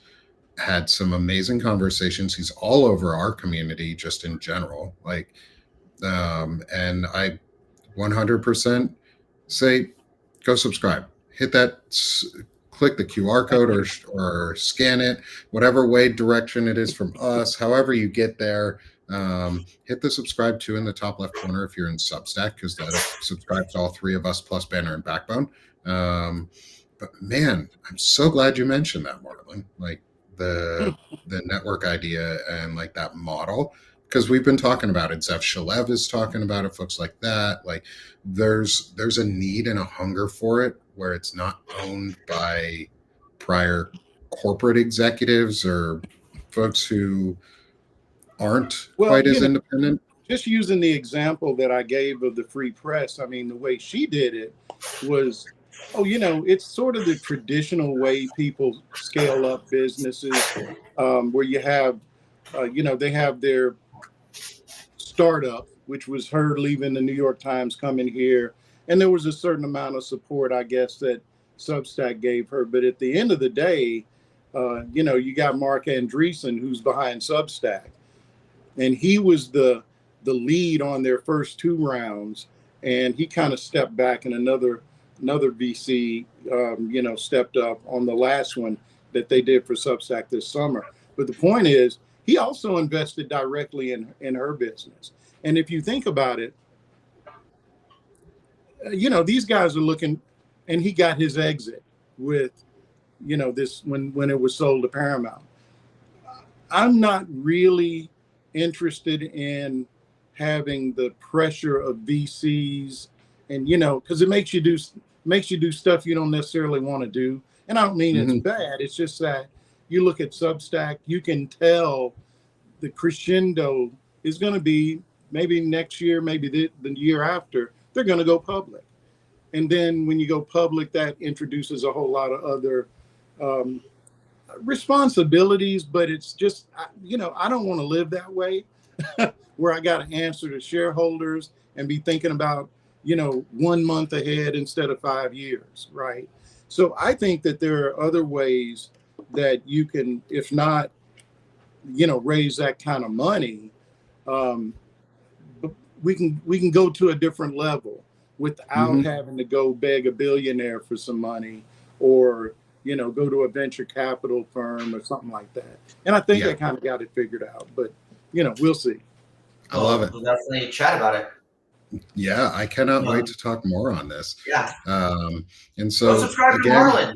had some amazing conversations. He's all over our community, just in general. And I 100% say, go subscribe. Hit that, click the QR code or scan it, whatever way direction it is from us, however you get there. Hit the subscribe to in the top left corner if you're in Substack, because that'll subscribe to all three of us plus Banner and Backbone. But man, I'm so glad you mentioned that, Marlon. The network idea and that model, because we've been talking about it. Zev Shalev is talking about it, folks like that. There's a need and a hunger for it, where it's not owned by prior corporate executives or folks who aren't quite as independent. Just using the example that I gave of the free press, I mean, the way she did it was, it's sort of the traditional way people scale up businesses, where you have, they have their startup, which was her leaving the New York Times, coming here. And there was a certain amount of support, I guess, that Substack gave her. But at the end of the day, you got Mark Andreessen, who's behind Substack. And he was the lead on their first 2 rounds. And he kind of stepped back, and another VC, stepped up on the last one that they did for Substack this summer. But the point is, he also invested directly in her business. And if you think about it, these guys are looking, and he got his exit with, this when it was sold to Paramount. I'm not really interested in having the pressure of VCs, and because it makes you do stuff you don't necessarily want to do. And I don't mean it's bad. It's just that you look at Substack, you can tell the crescendo is going to be maybe next year, maybe the year after, they're going to go public. And then when you go public, that introduces a whole lot of other responsibilities, but it's just, I don't want to live that way where I got to answer to shareholders and be thinking about, 1 month ahead instead of 5 years, right? So I think that there are other ways that you can, if not, raise that kind of money. We can go to a different level without having to go beg a billionaire for some money, or go to a venture capital firm or something like that. And I think I kind of got it figured out, but we'll see. I love it. We'll definitely chat about it. Yeah, I cannot wait to talk more on this. Yeah. And so go subscribe to Marlon.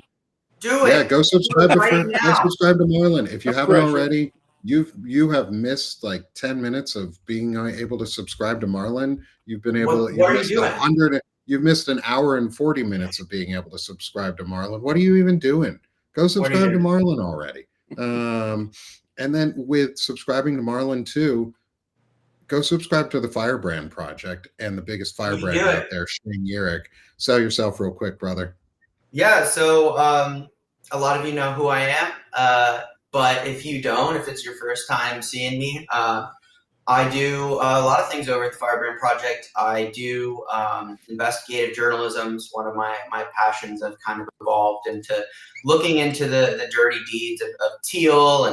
Do it. Yeah, go subscribe to Marlon. If you haven't already, you have missed 10 minutes of being able to subscribe to Marlon. You've been able. What are you doing? You've missed an hour and 40 minutes of being able to subscribe to Marlon. What are you even doing? Go subscribe to Marlon already. And then with subscribing to Marlon too, go subscribe to the Firebrand Project and the biggest firebrand out there, Shane Yerrick. Sell yourself real quick, brother. Yeah. So a lot of you know who I am, but if you don't, if it's your first time seeing me, I do a lot of things over at the Firebrand Project. I do investigative journalism. It's one of my passions. I've kind of evolved into looking into the dirty deeds of Thiel,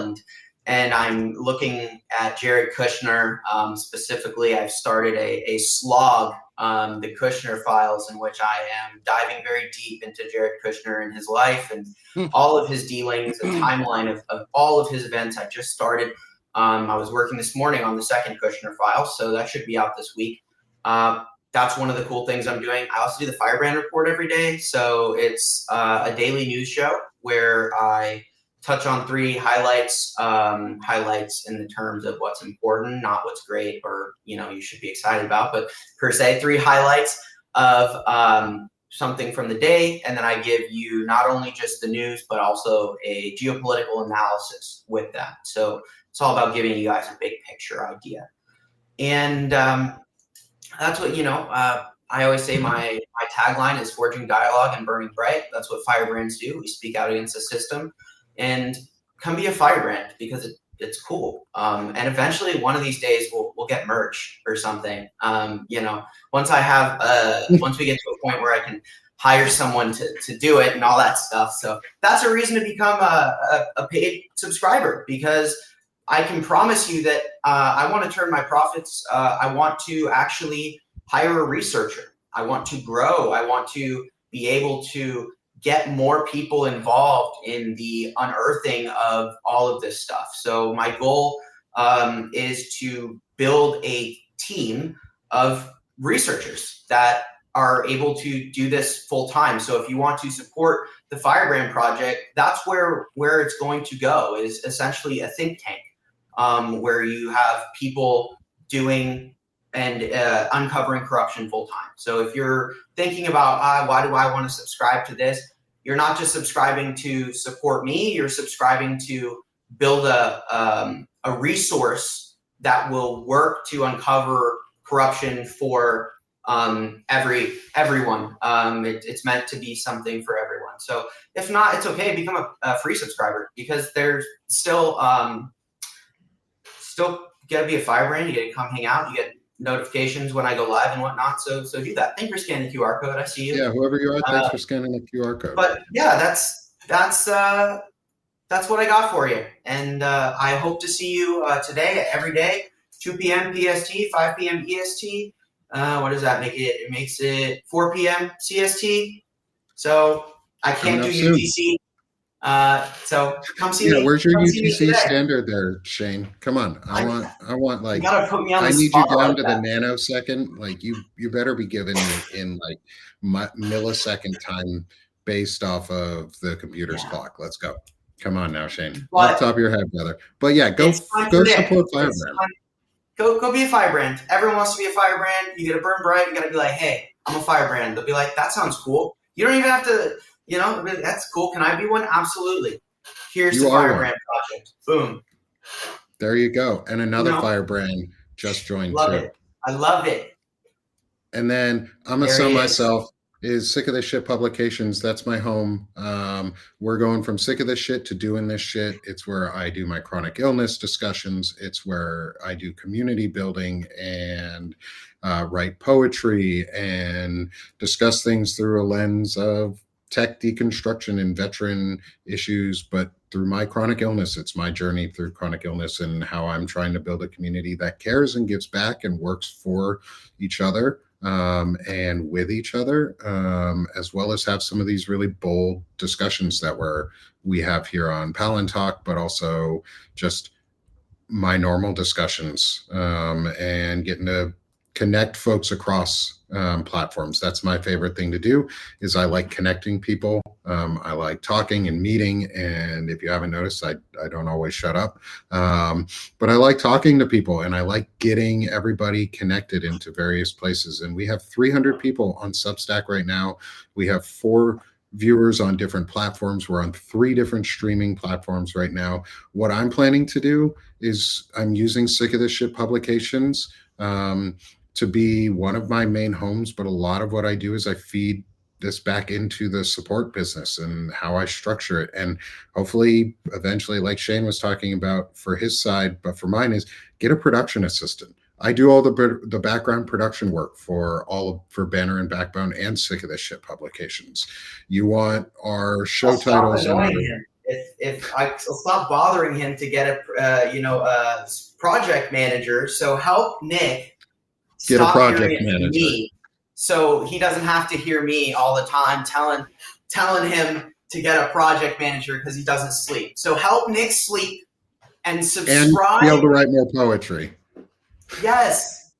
and I'm looking at Jared Kushner. Specifically, I've started a slog, the Kushner Files, in which I am diving very deep into Jared Kushner and his life and all of his dealings, a timeline of all of his events. I just started. I was working this morning on the second Kushner file, so that should be out this week. That's one of the cool things I'm doing. I also do the Firebrand Report every day. So it's a daily news show where I touch on 3 highlights, highlights in the terms of what's important, not what's great or, you should be excited about, but per se 3 highlights of something from the day. And then I give you not only just the news, but also a geopolitical analysis with that. So it's all about giving you guys a big picture idea. And that's what, I always say my tagline is forging dialogue and burning bright. That's what firebrands do. We speak out against the system and come be a firebrand because it's cool. And eventually one of these days we'll get merch or something. Once I have, once we get to a point where I can hire someone to do it and all that stuff. So that's a reason to become a paid subscriber, because I can promise you that I want to turn my profits. I want to actually hire a researcher. I want to grow. I want to be able to get more people involved in the unearthing of all of this stuff. So my goal is to build a team of researchers that are able to do this full time. So if you want to support the Firebrand Project, that's where it's going to go, is essentially a think tank. Where you have people doing and uncovering corruption full time. So if you're thinking about why do I want to subscribe to this, you're not just subscribing to support me. You're subscribing to build a resource that will work to uncover corruption for everyone. It's meant to be something for everyone. So if not, it's okay. Become a free subscriber, because there's still gotta be a firebrand. You gotta come hang out. You get notifications when I go live and whatnot. So do that. Thank you for scanning the QR code. I see you. Yeah, whoever you are, thanks for scanning the QR code. But yeah, that's what I got for you. And I hope to see you today, every day, 2 p.m. PST, 5 p.m. EST. What does that make it? It makes it 4 p.m. CST. So I can't do UTC. So come see me. Where's your UTC standard there, Shane? Come on. I want like, you gotta put me on I the need you down like to that. the nanosecond. Like you better be giving me in like millisecond time based off of the computer's clock. Let's go. Come on now, Shane. Off the top of your head, brother. But yeah, go support Firebrand. Go be a firebrand. Everyone wants to be a firebrand. You gotta burn bright. You gotta be like, hey, I'm a firebrand. They'll be like, that sounds cool. You don't even have to. That's cool. Can I be one? Absolutely. Here's the Firebrand Project. Boom. There you go. And another Firebrand just joined love too. It. I love it. And then I'm gonna sell myself is Sick of This Shit Publications. That's my home. We're going from sick of this shit to doing this shit. It's where I do my chronic illness discussions. It's where I do community building and write poetry and discuss things through a lens of tech deconstruction and veteran issues, but through my chronic illness. It's my journey through chronic illness and how I'm trying to build a community that cares and gives back and works for each other and with each other, as well as have some of these really bold discussions that we have here on Palantalk, but also just my normal discussions and getting to connect folks across platforms. That's my favorite thing to do. Is I like connecting people. I like talking and meeting. And if you haven't noticed, I don't always shut up. But I like talking to people, and I like getting everybody connected into various places. And we have 300 people on Substack right now. We have 4 viewers on different platforms. We're on 3 different streaming platforms right now. What I'm planning to do is I'm using Sick of This Shit Publications to be one of my main homes, but a lot of what I do is I feed this back into the support business and how I structure it. And hopefully eventually, like Shane was talking about for his side, but for mine is get a production assistant. I do all the background production work for Banner and Backbone and Sick of This Shit publications. You want our show titles and him. If I'll stop bothering him to get a project manager, so help Nick get a project manager. Me, so he doesn't have to hear me all the time telling him to get a project manager because he doesn't sleep. So help Nick sleep and subscribe. And be able to write more poetry. Yes.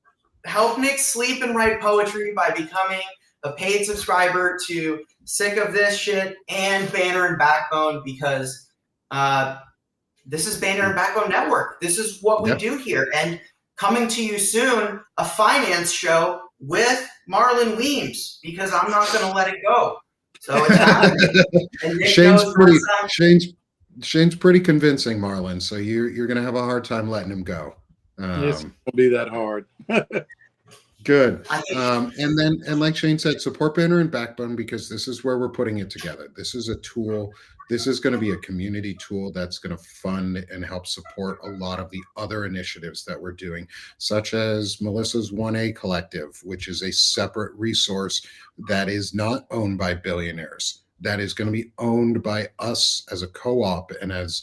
Help Nick sleep and write poetry by becoming a paid subscriber to Sick of This Shit and Banner and Backbone, because this is Banner and Backbone Network. This is what we do here. And coming to you soon, a finance show with Marlon Weems, because I'm not going to let it go. So it's happening. Shane's pretty convincing, Marlon. So you're going to have a hard time letting him go. It's going to be that hard. Good. And like Shane said, support Banner and Backbone, because this is where we're putting it together. This is a tool. This is going to be a community tool that's going to fund and help support a lot of the other initiatives that we're doing, such as Melissa's 1A Collective, which is a separate resource that is not owned by billionaires, that is going to be owned by us as a co-op and as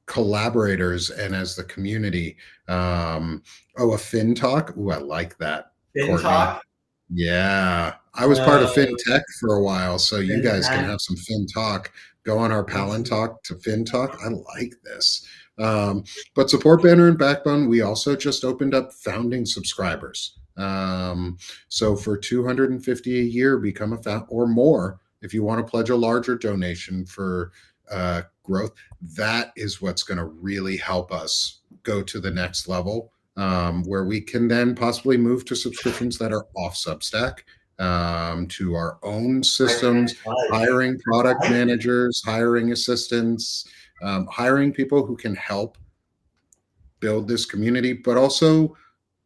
collaborators and as the community. A FinTalk. Ooh, I like that. FinTalk? Yeah. I was part of FinTech for a while, so you guys can have some FinTalk. Go on our Palantalk to FinTalk. I like this. But support Banner and Backbone, we also just opened up founding subscribers. So for $250 a year, become a or more. If you want to pledge a larger donation for growth, that is what's going to really help us go to the next level, where we can then possibly move to subscriptions that are off Substack, to our own systems, hiring product managers, hiring assistants, hiring people who can help build this community, but also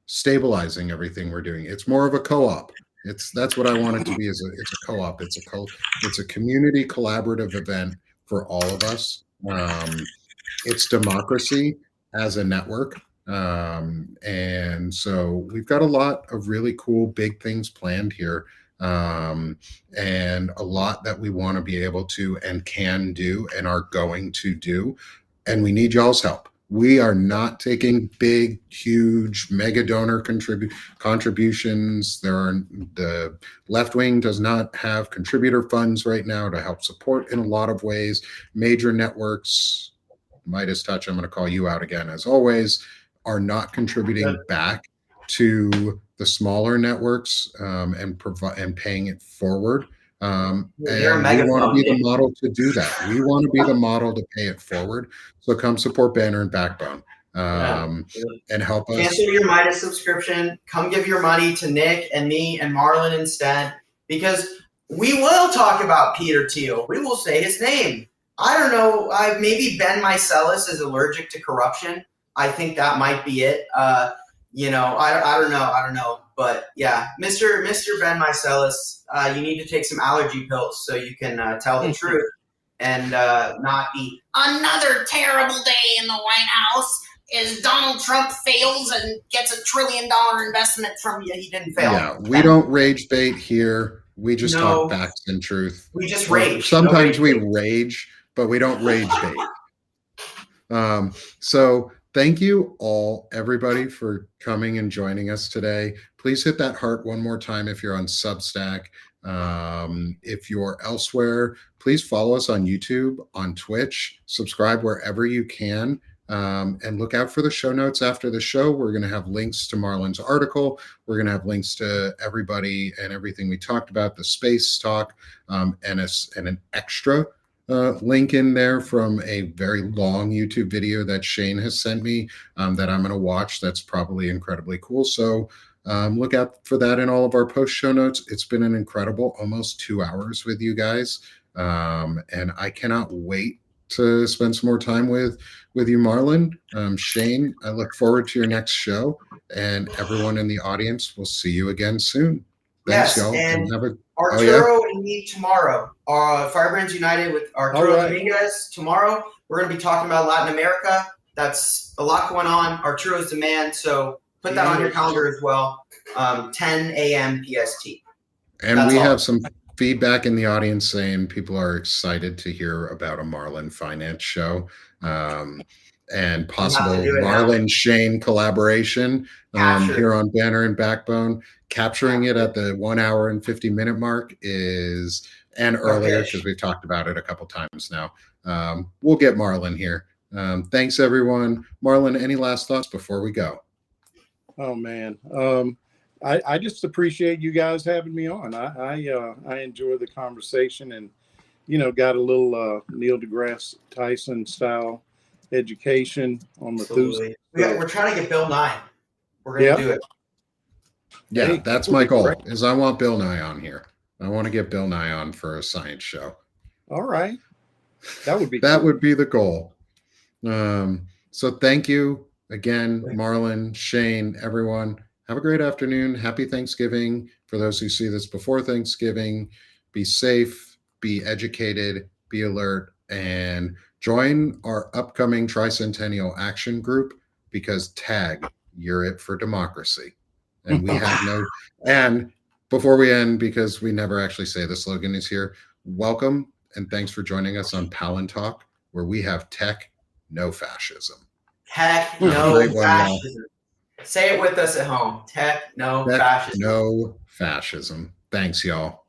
stabilizing everything we're doing. It's more of a co-op. That's what I want it to be. It's a co-op. It's a community collaborative event for all of us. It's democracy as a network. And so we've got a lot of really cool, big things planned here. And a lot that we want to be able to and can do and are going to do. And we need y'all's help. We are not taking big, huge, mega donor contributions. The left wing does not have contributor funds right now to help support in a lot of ways. Major networks, Midas Touch, I'm going to call you out again as always, are not contributing back to the smaller networks and paying it forward. And we want to be the model to do that. We want to be the model to pay it forward. So come support Banner and Backbone and help us. Cancel your Midas subscription. Come give your money to Nick and me and Marlon instead, because we will talk about Peter Thiel. We will say his name. I don't know. Maybe Ben Mycelis is allergic to corruption. I think that might be it. I don't know. But yeah, Mr. Ben Mycelis, you need to take some allergy pills so you can tell the truth and not be another terrible day in the White House as Donald Trump fails and gets $1 trillion investment from you. He didn't fail. Yeah, we don't rage bait here. We just talk facts and truth. We just rage. Sometimes we rage, but we don't rage bait. So thank you all, everybody, for coming and joining us today. Please hit that heart one more time if you're on Substack. If you're elsewhere, please follow us on YouTube, on Twitch, subscribe wherever you can, and look out for the show notes after the show. We're going to have links to Marlon's article. We're going to have links to everybody and everything we talked about, the space talk, and an extra link in there from a very long YouTube video that Shane has sent me that I'm going to watch. That's probably incredibly cool. So look out for that in all of our post show notes. It's been an incredible almost 2 hours with you guys. And I cannot wait to spend some more time with you, Marlon. Shane, I look forward to your next show, and everyone in the audience, will see you again soon. Thanks, yes, y'all. and have a Arturo and me tomorrow. Firebrands United with Arturo Dominguez tomorrow. We're going to be talking about Latin America. That's a lot going on. Arturo's demand, so put that on your calendar as well. 10 a.m. PST. And we have some feedback in the audience saying people are excited to hear about a Marlin finance show and possible Marlin Shane collaboration here on Banner and Backbone. Capturing it at the 1 hour and 50-minute mark and earlier, because we've talked about it a couple times now. We'll get Marlin here. Thanks, everyone. Marlin, any last thoughts before we go? Oh, man. I just appreciate you guys having me on. I enjoy the conversation and, got a little Neil deGrasse Tyson style education on Methuselah. We're trying to get Bill Nye. We're going to do it. Yeah, that's my goal, is I want Bill Nye on here. I want to get Bill Nye on for a science show. All right. That would be would be the goal. So thank you again, Marlin, Shane, everyone. Have a great afternoon. Happy Thanksgiving. For those who see this before Thanksgiving, be safe, be educated, be alert, and join our upcoming Tricentennial Action Group, because you're it for democracy. And we have and before we end, because we never actually say the slogan is here, welcome and thanks for joining us on Palantalk, where we have tech, no fascism. Tech, no fascism. Say it with us at home. Tech, no fascism. No fascism. Thanks, y'all.